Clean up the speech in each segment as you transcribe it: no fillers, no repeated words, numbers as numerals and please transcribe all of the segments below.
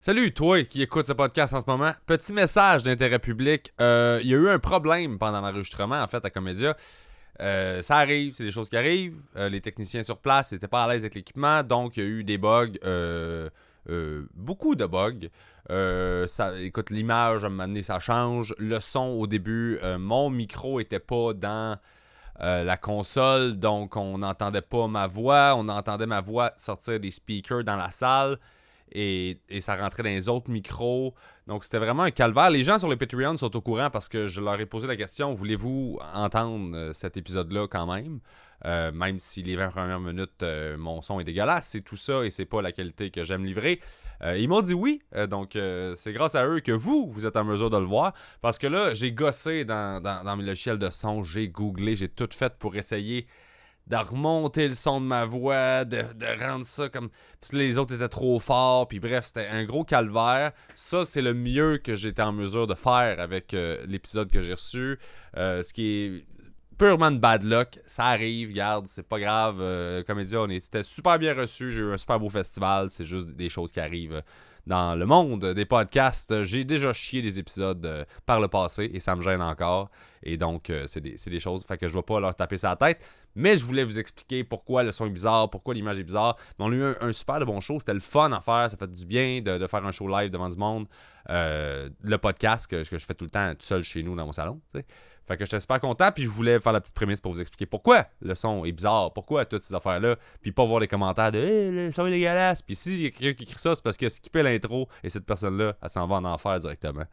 Salut, toi qui écoutes ce podcast en ce moment. Petit message d'intérêt public. Il y a eu un problème pendant l'enregistrement, en fait, à Comédia. Ça arrive, c'est des choses qui arrivent. Les techniciens sur place n'étaient pas à l'aise avec l'équipement, donc il y a eu des bugs. Beaucoup de bugs. Écoute, l'image, à un moment donné, ça change. Le son, au début, mon micro était pas dans la console, donc on n'entendait pas ma voix. On entendait ma voix sortir des speakers dans la salle. Et ça rentrait dans les autres micros. Donc, c'était vraiment un calvaire. Les gens sur le Patreon sont au courant parce que je leur ai posé la question, voulez-vous entendre cet épisode-là quand même? Même si les 20 premières minutes, mon son est dégueulasse, c'est tout ça et c'est pas la qualité que j'aime livrer. Ils m'ont dit oui, donc c'est grâce à eux que vous êtes en mesure de le voir. Parce que là, j'ai gossé dans mes logiciels de son, j'ai googlé, j'ai tout fait pour essayer de remonter le son de ma voix, de rendre ça comme... Parce que les autres étaient trop forts, puis bref, c'était un gros calvaire. Ça, c'est le mieux que j'étais en mesure de faire avec l'épisode que j'ai reçu. Ce qui est purement de bad luck. Ça arrive, regarde, c'est pas grave. Comédia, c'était super bien reçu. J'ai eu un super beau festival. C'est juste des choses qui arrivent dans le monde des podcasts. J'ai déjà chié des épisodes par le passé et ça me gêne encore. Et donc, c'est des choses, fait que je vais pas leur taper ça à la tête. Mais je voulais vous expliquer pourquoi le son est bizarre, pourquoi l'image est bizarre. Mais on a eu un super de bon show, c'était le fun à faire, ça fait du bien de faire un show live devant du monde. Le podcast que je fais tout le temps tout seul chez nous dans mon salon, tu sais. Fait que j'étais super content, puis je voulais faire la petite prémisse pour vous expliquer pourquoi le son est bizarre, pourquoi toutes ces affaires-là, puis pas voir les commentaires de hey, le son est dégueulasse. Puis si y a quelqu'un qui écrit ça, c'est parce qu'il a skippé l'intro et cette personne-là, elle s'en va en enfer directement.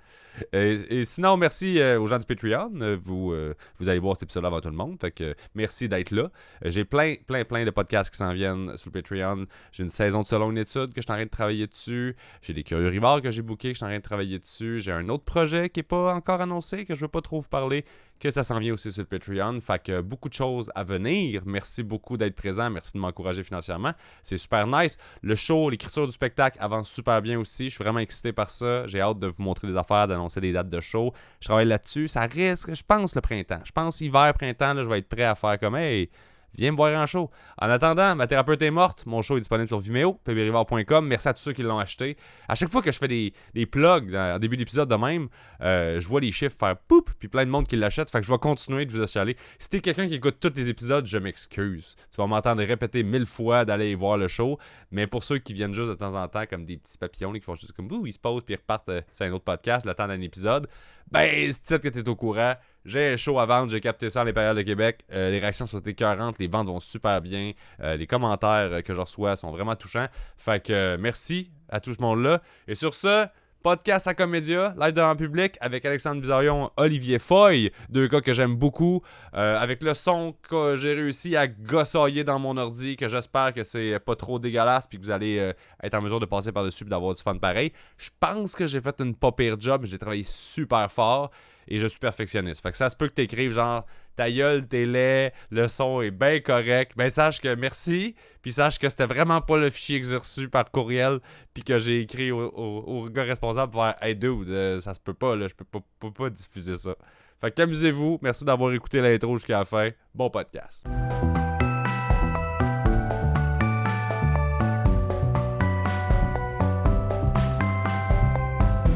Et sinon, merci aux gens du Patreon. Vous allez voir cet épisode-là avant tout le monde. Fait que merci d'être là. J'ai plein de podcasts qui s'en viennent sur le Patreon. J'ai une saison de Selon une étude que je suis en train de travailler dessus. J'ai des Curieux Rivards que j'ai bookés que je suis en train de travailler dessus. J'ai un autre projet qui n'est pas encore annoncé, que je ne veux pas trop vous parler, que ça s'en vient aussi sur le Patreon. Fait que beaucoup de choses à venir. Merci beaucoup d'être présent. Merci de m'encourager financièrement. C'est super nice. Le show, l'écriture du spectacle avance super bien aussi. Je suis vraiment excité par ça. J'ai hâte de vous montrer des affaires, d'annoncer des dates de show. Je travaille là-dessus. Ça risque, je pense, le printemps. Je pense hiver, printemps, là, je vais être prêt à faire comme « Hey, viens me voir en show ». En attendant, ma thérapeute est morte. Mon show est disponible sur Vimeo, pbrivard.com. Merci à tous ceux qui l'ont acheté. À chaque fois que je fais des plugs en début d'épisode de même, je vois les chiffres faire poup, puis plein de monde qui l'achète. Fait que je vais continuer de vous achaler. Si t'es quelqu'un qui écoute tous les épisodes, je m'excuse. Tu vas m'entendre répéter 1000 fois d'aller voir le show. Mais pour ceux qui viennent juste de temps en temps, comme des petits papillons, là, qui font juste comme ils se posent puis ils repartent sur un autre podcast, le temps d'un épisode, ben, c'est que t'es au courant. J'ai un show à vendre, j'ai capté ça à l'Impérial de Québec. Les réactions sont écœurantes, les ventes vont super bien. Les commentaires que je reçois sont vraiment touchants. Fait que merci à tout ce monde-là. Et sur ce, podcast à Comédia, live devant le public avec Alexandre Bizarion, Olivier Foy, deux gars que j'aime beaucoup. Avec le son que j'ai réussi à gossailler dans mon ordi, que j'espère que c'est pas trop dégueulasse puis que vous allez être en mesure de passer par-dessus et d'avoir du fun pareil. Je pense que j'ai fait une pas pire job, j'ai travaillé super fort. Et je suis perfectionniste. Fait que ça se peut que t'écrives genre ta gueule, t'es laid, le son est bien correct. Ben sache que merci. Puis sache que c'était vraiment pas le fichier que j'ai reçu par courriel. Puis que j'ai écrit au gars responsable pour faire hey dude, ça se peut pas, là, je peux pas diffuser ça. Fait que amusez-vous. Merci d'avoir écouté l'intro jusqu'à la fin. Bon podcast.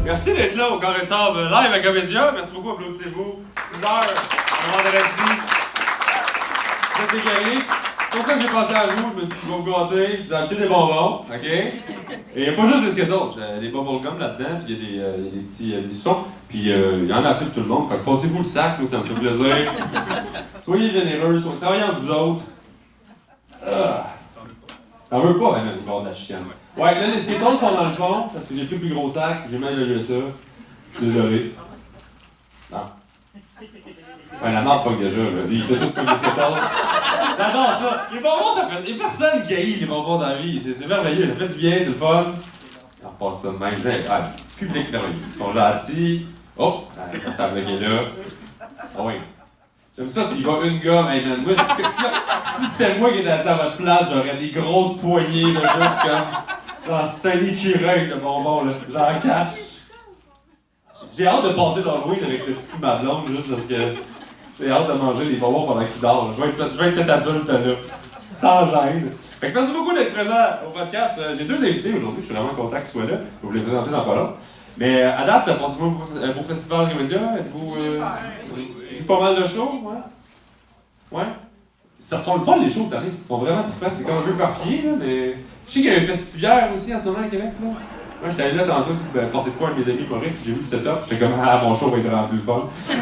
Merci d'être là au Carré de Sable live à Comédia. Merci beaucoup, applaudissez-vous. 6h, le vendredi. Vous êtes éclairés. C'est pour ça que j'ai pensé à vous. Je me suis dit, je vais vous gâter. Je vous ai acheté des bonbons, OK? Et il n'y a pas juste des Skittles. J'ai des bubblegum là-dedans, puis il y a des petits sons. Puis il y en a assez pour tout le monde. Fait que passez-vous le sac, moi, ça me fait plaisir. Soyez généreux, travaillez entre vous autres. T'en veux pas, hein, les bords de la chicane. Ouais, là, les Skittles sont dans le fond, parce que j'ai pris le plus gros sac, j'ai mal évalué ça. Je suis désolé. Non. Ouais, la marque pogne déjà, là. Il était tous comme des Skittles. J'adore ça. Les bonbons, ça fait... Il y a personne qui haït les bonbons dans la vie. C'est merveilleux, ça fait du bien, c'est le fun. On repasse ça de même. Ah, public merveilleux. Ils sont gentils. Oh, ça va bloquer là. Ah oui. J'aime ça, tu y vas une gomme, hey man. Moi, si c'était moi qui étais assis à votre place, j'aurais des grosses poignées, là, juste comme. C'est un écureuil de bonbons, là. J'en cache. J'ai hâte de passer dans le Halloween avec le petit mablon, juste parce que j'ai hâte de manger des bonbons pendant qu'il dort. Je vais être cet adulte-là. Sans gêne. Fait que merci beaucoup d'être présent au podcast. J'ai 2 invités aujourd'hui, je suis vraiment content qu'ils soient là. Je vais vous les présenter dans pas long. Mais à date, pensez-vous un beau festival Remédia? Êtes-vous pas mal de shows? Ouais? Ça sont le fun les shows cette année. Ils sont vraiment trippants. C'est comme un peu éparpillé, là, mais. Je sais qu'il y a un festivière aussi en ce moment à Québec, là. Moi, j'étais allé là tantôt aussi porter de quoi un de mes amis Maurice, j'ai vu le setup, j'étais comme mon show va être rendu le fun. Il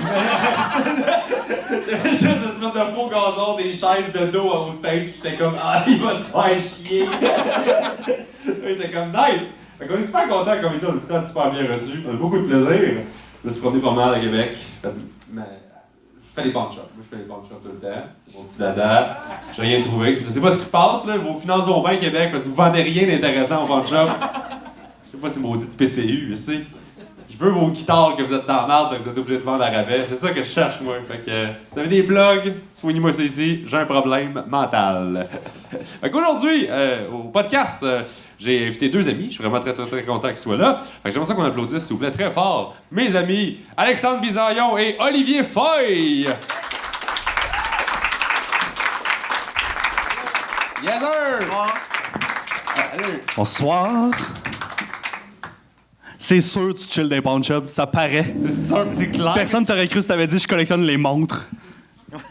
y avait juste une espèce de faux gazon, des chaises de dos au stage, j'étais comme il va se faire chier. J'étais comme nice! Fait qu'on est super contents comme ils ont le temps super bien reçu. On a beaucoup de plaisir. Je me suis promené pas mal à Québec. Je fais des pawn shops. Moi, je fais des pawn shops tout le temps. Mon petit dada. J'ai rien trouvé. Je sais pas ce qui se passe, là. Vos finances vont bien à Québec parce que vous vendez rien d'intéressant au pawn shop. Je sais pas si maudit PCU, ici. Je veux vos guitares que vous êtes dans la merde, que vous êtes obligé de vendre à rabais. C'est ça que je cherche, moi. Fait que, si vous avez des blogs, soignez-moi ça ici. J'ai un problème mental. Fait qu'aujourd'hui, au podcast, j'ai invité 2 amis. Je suis vraiment très, très, très content qu'ils soient là. Fait que j'aimerais ça qu'on applaudisse, s'il vous plaît, très fort. Mes amis, Alexandre Bisaillon et Olivier Foy. Yes, sir! Bonsoir. C'est sûr tu chill des pawn shops, ça paraît. C'est sûr, c'est clair. Personne t'aurait cru si t'avais dit je collectionne les montres.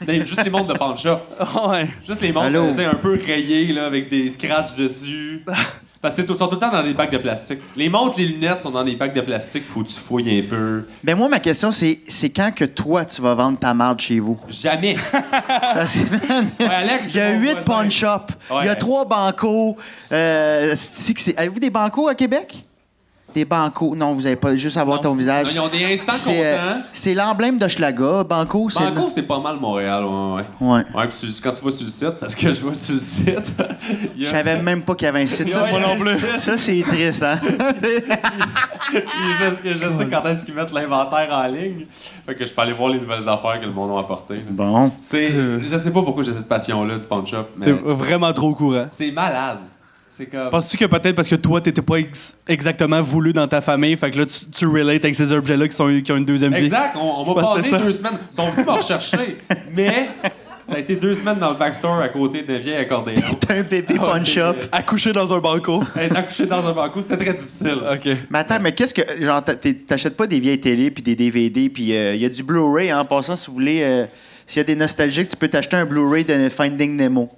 Juste les montres de pawn shop. Ouais. Juste les montres un peu rayées là, avec des scratchs dessus. Parce que sont tout le temps dans des bacs de plastique. Les montres, les lunettes sont dans des bacs de plastique, faut que tu fouilles un peu. Ben moi, ma question, c'est quand que toi, tu vas vendre ta marde chez vous? Jamais! Parce que, man, Alex, il y a c'est mon 8 voisin. pawn shops, il y a 3 bancos. Avez-vous des bancos à Québec? Des bancos. Non, vous n'avez pas juste à voir ton visage. Non, ils ont des instants C'est contents. c'est l'emblème d'Hochelaga. Banco, c'est... Banco, c'est pas mal Montréal, ouais. Ouais. Ouais, puis quand tu vas sur le site, parce que je vais sur le site, il y Je a... savais même pas qu'il y avait un site. Ça, Ouais, c'est- moi non plus. Ça, c'est triste, hein? Parce que je sais quand est-ce qu'ils mettent l'inventaire en ligne. Fait que je peux aller voir les nouvelles affaires que le monde a apportées. là. Bon. Je sais pas pourquoi j'ai cette passion-là du pawn shop, mais T'es vraiment trop au courant. c'est malade. C'est comme... Penses-tu que peut-être parce que toi, t'étais pas exactement voulu dans ta famille, fait que là, tu relates avec ces objets-là qui ont une deuxième vie? Exact, on m'a Je pense que passé c'est ça. 2 semaines. Ils sont venus me rechercher, mais ça a été 2 semaines dans le backstore à côté d'un vieil accordéon. T'as un bébé pawn shop. Accouché dans un banco. Être accouché dans un banco, c'était très difficile. OK. Mais attends, mais qu'est-ce que. Genre, t'achètes pas des vieilles télé puis des DVD, puis il y a du Blu-ray, hein, en passant, si vous voulez. S'il y a des nostalgiques, tu peux t'acheter un Blu-ray de Finding Nemo.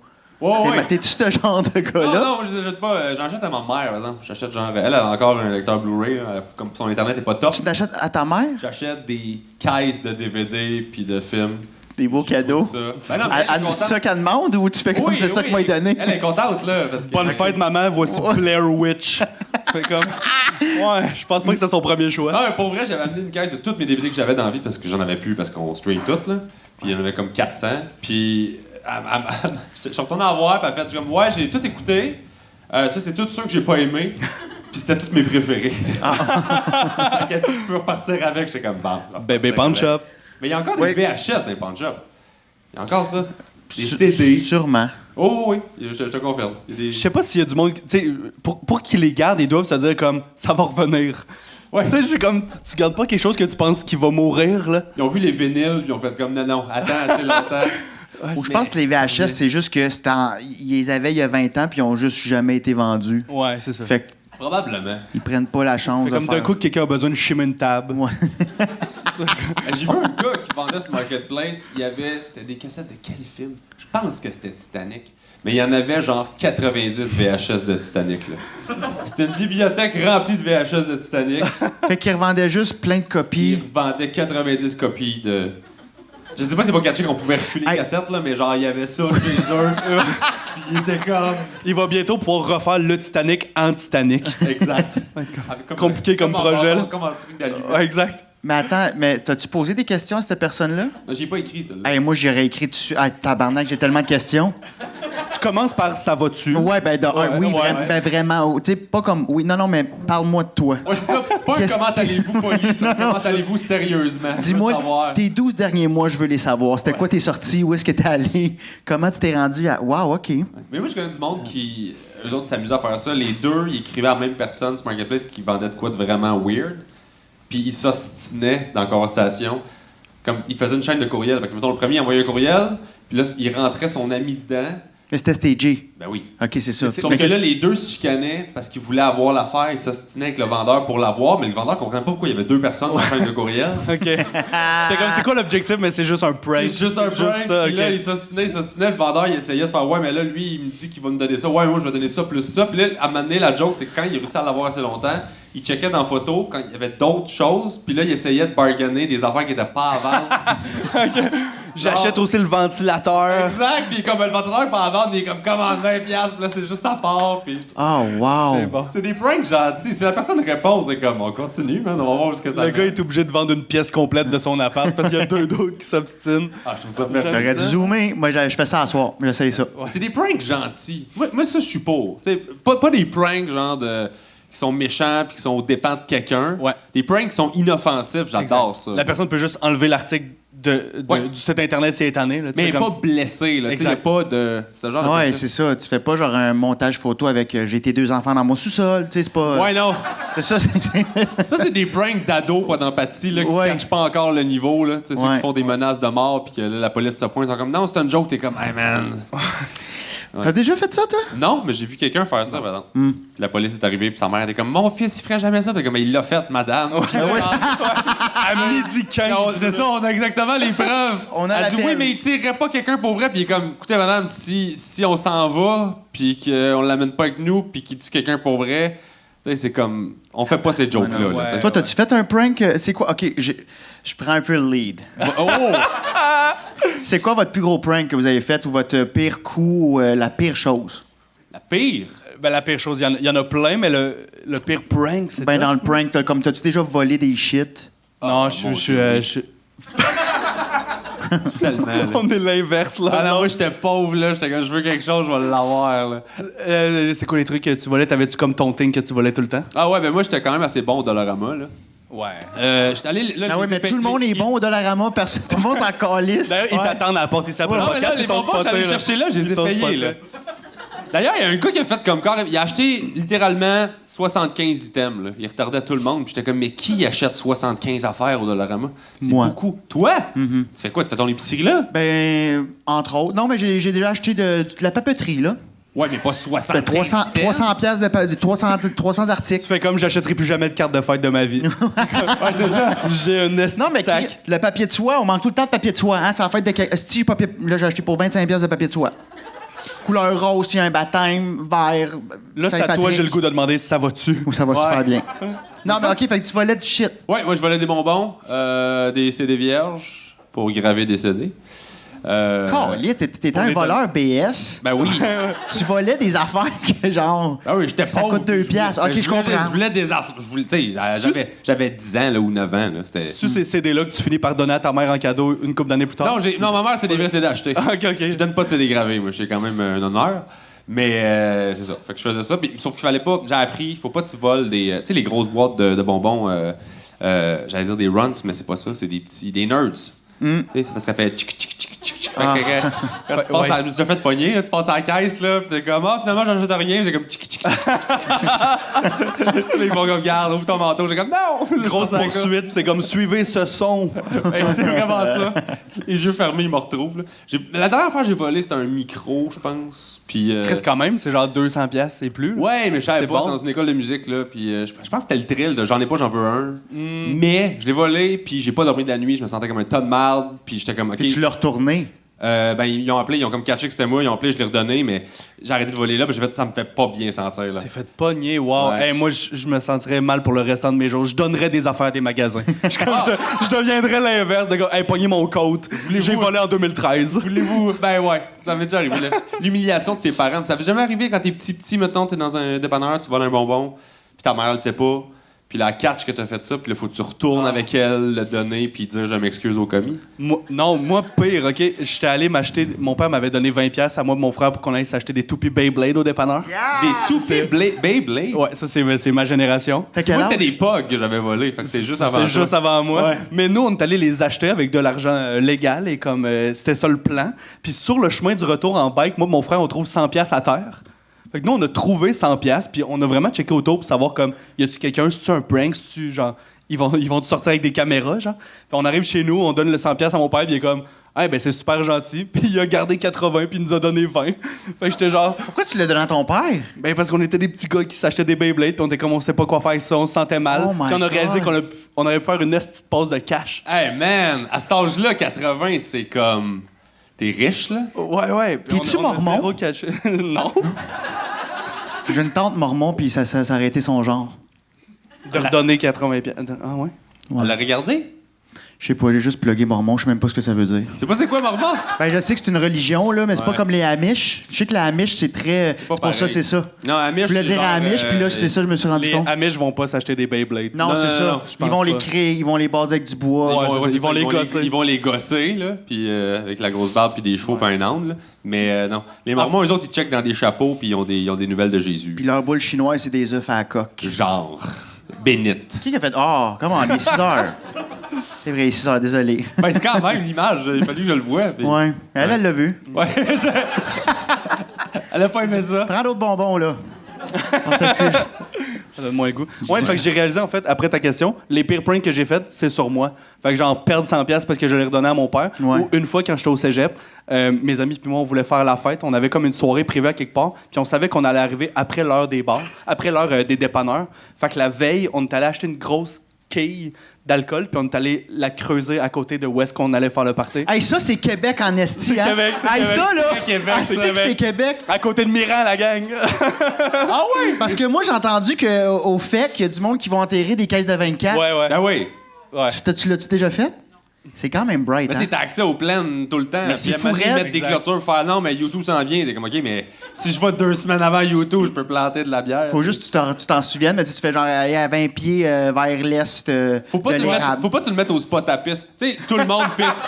T'es-tu ce genre de gars-là? Non, moi, je les achète pas. J'en achète à ma mère, par exemple. J'achète genre. Elle a encore un lecteur Blu-ray, là, comme son internet est pas top. Tu t'achètes à ta mère? J'achète des caisses de DVD puis de films. Des beaux cadeaux. Ça. Ben non, mais Elle c'est ça qu'elle demande ou tu fais comme c'est ça qu'elle m'a donné? Elle est contente, là. Parce que Bonne fête, maman, voici Blair Witch. C'est comme. Ouais, je pense pas que c'était son premier choix. Non, mais pour vrai, j'avais amené une caisse de toutes mes DVD que j'avais dans la vie parce que j'en avais plus, parce qu'on stream toutes, là. Puis il y en avait comme 400. Puis je suis retourné en voir, puis elle a fait comme, ouais, j'ai tout écouté. Ça, c'est tout ceux que j'ai pas aimé. Puis c'était tous mes préférés. Fait que tu peux repartir avec. J'étais comme, bon. Bébé pawn shop. Mais il y a encore des Oui. VHS dans les pawn shops. Il y a encore ça. Des CD. Sûrement. Oh oui, je te confirme. Il y a des- Je sais pas s'il y a du monde. Tu sais, pour qu'ils les gardent, ils doivent se dire comme ça va revenir. Ouais. Tu sais, c'est comme tu gardes pas quelque chose que tu penses qu'il va mourir, là. Ils ont vu les vinyles, puis ils ont fait comme, non, attends assez longtemps. Ou je pense que les VHS, c'est juste que ils les avaient il y a 20 ans puis ils ont juste jamais été vendus. Ouais, c'est ça. Fait Probablement. qu'ils prennent pas la chance C'est de comme d'un faire... coup que quelqu'un a besoin de chimer une table. Ouais. J'ai vu un gars qui vendait ce marketplace, c'était des cassettes de quel film? Je pense que c'était Titanic. Mais il y en avait genre 90 VHS de Titanic, là. C'était une bibliothèque remplie de VHS de Titanic. Fait qu'ils revendaient juste plein de Ils copies. vendaient 90 copies de... Je sais pas si c'est pas catché qu'on pouvait reculer les Hey. cassettes, là, mais genre, il y avait ça chez eux. Puis il était comme... Il va bientôt pouvoir refaire le Titanic en Titanic. Exact. Avec Compliqué comme projet, là. Comme un truc d'allumette. Ouais, exact. Mais attends, mais t'as-tu posé des questions à cette personne-là? Non, j'ai pas écrit, celle-là. Hey, moi, j'aurais écrit dessus. Ah, tabarnak, j'ai tellement de questions. Tu commences par ça va-tu? Ouais, ben, oui, ouais, ouais. ben, vraiment. Tu sais, pas comme. Oui, non, mais parle-moi de toi. Ouais, c'est ça. C'est pas un Qu'est-ce comment que- allez-vous poli, c'est un comment allez-vous sérieusement. Je veux Dis-moi, savoir. tes 12 derniers mois, je veux les savoir. C'était quoi tes sorties? Où est-ce que t'es allé? Comment tu t'es rendu à. Waouh, OK. Mais moi, je connais du monde qui, eux autres, s'amusaient à faire ça. Les deux, ils écrivaient à la même personne sur Marketplace qui vendait de quoi de vraiment weird. Puis ils s'ostinaient dans la conversation. Comme, ils faisaient une chaîne de courriel. Fait que, mettons, le premier, il envoyait un courriel. Puis là, il rentrait son ami dedans. Mais c'était stagé. Ben oui. OK, c'est ça. Sauf que là, les deux se chicanaient parce qu'ils voulaient avoir l'affaire. Ils s'ostinaient avec le vendeur pour l'avoir, mais le vendeur comprenait pas pourquoi il y avait deux personnes dans la chaîne de courriel. OK. J'étais comme, c'est quoi l'objectif? Mais c'est juste un prank. C'est juste un prank. ça, Puis OK. là, il s'ostinait. Le vendeur, il essayait de faire ouais, mais là, lui, il me dit qu'il va me donner ça. Ouais, moi, je vais donner ça plus ça. Puis là, à un moment donné, la joke, c'est que quand il a réussi à l'avoir assez longtemps, il checkait dans la photo quand il y avait d'autres choses. Puis là, il essayait de bargainer des affaires qui étaient pas à vendre. J'achète aussi le ventilateur. Exact. Puis comme le ventilateur pas à vendre, il est comme commande 20$. Puis là, c'est juste sa part. Puis Oh, wow. C'est bon. c'est des pranks gentils. Si la personne répond, c'est comme on continue, man. On va voir où ce que ça Le gars est obligé de vendre une pièce complète de son appart parce qu'il y a deux d'autres qui s'obstinent. Ah, je trouve ça merveilleux. T'aurais dû zoomer. Moi, je fais ça à soir. J'essaye ça. C'est des pranks gentils. Moi ça, je suis pour. T'sais, pas des pranks genre qui sont méchants puis qui sont aux dépens de quelqu'un. Ouais. Des pranks qui sont inoffensifs, j'adore ça. La personne peut juste enlever l'article Ouais. du site internet si elle est tannée. Là. Tu Mais fais pas comme blessé, là. Il n'y a Exact. pas de. Ce genre de Ouais, truc-là. c'est ça. Tu fais pas genre un montage photo avec j'ai tes 2 enfants dans mon sous-sol. Tu sais, c'est pas. Ouais, non. C'est ça. Ça, c'est des pranks d'ados, pas d'empathie, là, qui Ouais. catchent pas encore le niveau, là. Tu sais, ceux Ouais. qui font des menaces de mort, puis que là, la police se pointe, ils sont comme, non, c'est une joke, t'es comme, hey man. T'as déjà fait ça, toi? Non, mais j'ai vu quelqu'un faire ça, par exemple. Puis la police est arrivée, puis sa mère était comme, mon fils, il ferait jamais ça. Puis comme, il l'a fait, madame. Puis là, à midi 15. non, c'est ça, on a exactement les preuves. On a Elle la dit oui, telle. mais il tirerait pas quelqu'un pour vrai. Puis il est comme, écoutez, madame, si on s'en va, puis qu'on l'amène pas avec nous, puis qu'il tue quelqu'un pour vrai, tu sais, c'est comme, on fait pas ces jokes-là. non, là, ouais. tu sais. Toi, t'as-tu fait un prank? C'est quoi? OK, je prends un peu le lead. Oh! C'est quoi votre plus gros prank que vous avez fait ou votre pire coup ou la pire chose? La pire. Ben, la pire chose, il y en a plein, mais le pire prank, c'est. Ben, tough. dans le prank, t'as-tu déjà volé des shit? Non, Oh, mon Dieu. Tellement, là. On est l'inverse, là. Ah non, non. moi, j'étais pauvre, là. J'étais comme, je veux quelque chose, je vais l'avoir, là. C'est quoi les trucs que tu volais? T'avais-tu comme ton thing que tu volais tout le temps? Ah ouais, ben moi, j'étais quand même assez bon au Dollarama, là. Ouais. J'étais allé, là, Ah je oui, les ai mais payés- tout le monde est bon au Dollarama, personne, tout le monde s'en calisse. D'ailleurs, ils Ouais. t'attendent à la porte ici après le Non, mais podcast, là, les ils t'ont bonbons, spoté. j'allais chercher là, je les ai Ils t'ont payés, spoté. là. D'ailleurs, il y a un gars qui a fait comme carrément. Il a acheté littéralement 75 items. Là. Il retardait tout le monde. Puis j'étais comme, mais qui achète 75 affaires au Dollarama? C'est Moi. beaucoup. Toi? Tu fais quoi? Tu fais ton épicerie là? Ben, entre autres. Non, mais j'ai déjà acheté de la papeterie, là. Ouais, mais pas 75 Ben, 300 items. 300 piastres de 300 Tu articles. fais comme j'achèterai plus jamais de carte de fête de ma vie. Ouais, c'est ça. J'ai un esti Non, mais stack. le papier de soie, on manque tout le temps de papier de soie. Hein? C'est la fête de Esti, papier... Là, j'ai acheté pour 25 piastres de papier de soie. Couleur rose, il y a un baptême, vert, Là, c'est à toi, Saint-Patrick. j'ai le goût de demander si ça va-tu. Ou ça va Ouais. super bien. Non, mais OK, fait que tu volais du shit. Ouais, moi, je volais des bonbons, des CD vierges pour graver des CD. Caliste, t'étais un les voleur BS. Ben oui. Tu volais des affaires que, genre... Ah oui, j'étais Ça pauvre. coûte 2 piastres. Ok, je comprends. Je voulais des affaires. Tu sais, j'avais 10 ans là, ou 9 ans. Là, c'était... C'est-tu ces CD-là que tu finis par donner à ta mère en cadeau une couple d'années plus tard? Non, ma mère, c'est des vrais CD achetés. Ah, OK, Je OK. donne pas de CD gravés, moi. C'est quand même un honneur. Mais c'est ça. Fait que je faisais ça. Sauf qu'il fallait pas. J'ai appris, faut pas que tu voles des. Tu sais, les grosses boîtes de bonbons. J'allais dire des runs, mais c'est pas ça. C'est des petits. Des nerds. Tu sais, c'est parce que ça fait tchic, tchic, tchic, tchic, tchic. Fait que quand tu passes Ouais. à. Je me suis déjà fait pogner, là, tu passes à la caisse, là, pis t'es comme, ah, finalement, j'en achète rien. J'ai comme, tchic, tchic, tchic, tchic, tchic. Là, ils vont comme, garde, ouvre ton manteau. J'ai comme, non! Grosse poursuite, c'est comme suivez ce son. Hey, c'est vraiment ça. Les yeux fermés, ils me retrouvent. Là. La dernière fois que j'ai volé, c'était un micro, je pense. Puis. Presque quand même, c'est genre 200 piastres et plus. là. Ouais, mais je savais C'est pas, bon. c'est dans une école de musique, là. Puis je pense que c'était le thrill de j'en ai pas, j'en veux un. Mais je l'ai volé, puis j'ai pas dormi de la nuit, je me sentais comme un tas de marde, puis j'étais comme, ok. Puis tu l'as retourné. Ben, ils ont appelé, ils ont comme catché que c'était moi, ils ont appelé, je l'ai redonné, mais j'ai arrêté de voler là, puis j'ai fait, ça me fait pas bien sentir, là. C'est fait pogner, wow. Ouais. Hey, moi, je me sentirais mal pour le restant de mes jours. Je donnerais des affaires à des magasins. je deviendrais l'inverse de gars. Hey, pogner mon coat. J'ai volé en 2013. Voulez-vous. Ben ouais, ça m'est déjà arrivé, là. L'humiliation de tes parents. Ça fait jamais arrivé quand t'es petit, mettons, t'es dans un dépanneur, tu voles un bonbon, puis ta mère, elle le sait pas. Puis la catch que t'as fait ça, puis là, faut que tu retournes avec elle, le donner, puis dire je m'excuse au commis. Moi, pire, OK? J'étais allé m'acheter... Mon père m'avait donné 20 piastres à moi et mon frère pour qu'on aille s'acheter des toupies Beyblade au dépanneur. Des toupies Beyblade. Ouais, ça, c'est ma génération. T'as quel Moi, âge? c'était des Pogs que j'avais volés, fait que c'est juste avant. C'était juste avant moi. Ouais. Mais nous, on est allé les acheter avec de l'argent légal et comme c'était ça le plan. Puis sur le chemin du retour en bike, moi et mon frère, on trouve 100 piastres à terre. Fait que nous, on a trouvé 100$, puis on a vraiment checké autour pour savoir comme, y a-tu quelqu'un, c'est-tu un prank, c'est-tu genre, ils vont te sortir avec des caméras, genre. Fait on arrive chez nous, on donne le 100$ à mon père, puis il est comme, hey, ben c'est super gentil, puis il a gardé 80, puis il nous a donné 20. Fait que j'étais genre, Pourquoi tu l'as donné à ton père? ben parce qu'on était des petits gars qui s'achetaient des Beyblades, puis on était comme, on sait pas quoi faire avec ça, on se sentait mal. Oh my Puis on a réalisé God. qu'on aurait pu faire une petite pause de cash. Hey man, à cet âge-là, 80, c'est comme. T'es riche, là? Ouais. Puis T'es-tu on a mormon? zéro cash. Non. J'ai une tante mormon, puis ça a arrêté son genre. De redonner 80$. Ah ouais? Ouais. Elle l'a regardé? Je sais pas, j'ai juste plugué mormon, je sais même pas ce que ça veut dire. Tu sais pas c'est quoi, Mormon? Ben, je sais que c'est une religion, là, mais c'est pas Ouais. comme les Amish. Je sais que les Amish, c'est très. C'est pas pour ça, pareil. c'est ça. Non, Amish. Je voulais dire Amish, puis là, c'est ça, je me suis rendu Les compte. Amish vont pas s'acheter des Beyblades. Non, c'est ça. non, je Ils pense vont les pas. créer, ils vont les baser avec du bois. Ouais, c'est ça, ils vont les gosser. Ils vont les gosser, là, puis avec la grosse barbe, puis des chevaux, puis un âne, là. Mais non. Les Mormons, eux autres, ils checkent dans des chapeaux, puis ils ont des nouvelles de Jésus. Puis leur boule chinoise, c'est des œufs à la coque. Genre. Bénite. Qui a fait Oh, comment, il est 6 heures. C'est vrai, il est 6 heures, désolé. Ben, c'est quand même l'image. Il a fallu que je le voie. puis- Ouais. Elle l'a vu. Ouais, Elle a pas aimé ça. Prends d'autres bonbons, là. On s'accuse. Ça donne moins le goût. Ouais, fait que j'ai réalisé, en fait, après ta question, les pires pranks que j'ai faits, c'est sur moi. Fait que genre, perdre 100$ parce que je l'ai redonné à mon père. Ouais. Ou une fois, quand j'étais au cégep, mes amis puis moi, on voulait faire la fête. On avait comme une soirée privée à quelque part. Puis on savait qu'on allait arriver après l'heure des bars, après l'heure des dépanneurs. Fait que la veille, on est allé acheter une grosse quille d'alcool, puis on est allé la creuser à côté de où est-ce qu'on allait faire le party. Hey, ça, c'est Québec en esti, hein? Québec, c'est Hey, Québec. ça, là! C'est Québec, Ah, c'est c'est que c'est Québec. À côté de Miran, la gang. Ah oui? Parce que moi, j'ai entendu qu'au fait qu'il y a du monde qui vont enterrer des caisses de 24. ouais. Ah oui. Ouais. Tu l'as-tu déjà fait? C'est quand même bright, Mais hein? tu sais, t'as accès aux plaines tout le temps. Mais Puis c'est à un fou moment donné, raide. mettre des Exact. clôtures, faire non, mais YouTube s'en vient. T'es comme, OK, mais si je vais 2 semaines avant YouTube, je peux planter de la bière. Faut juste que tu t'en souviennes, mais tu fais genre aller à 20 pieds vers l'est Faut pas, de tu le mettre, l'érable. faut pas tu le mettre au spot à pisse. Tu sais, tout le monde pisse.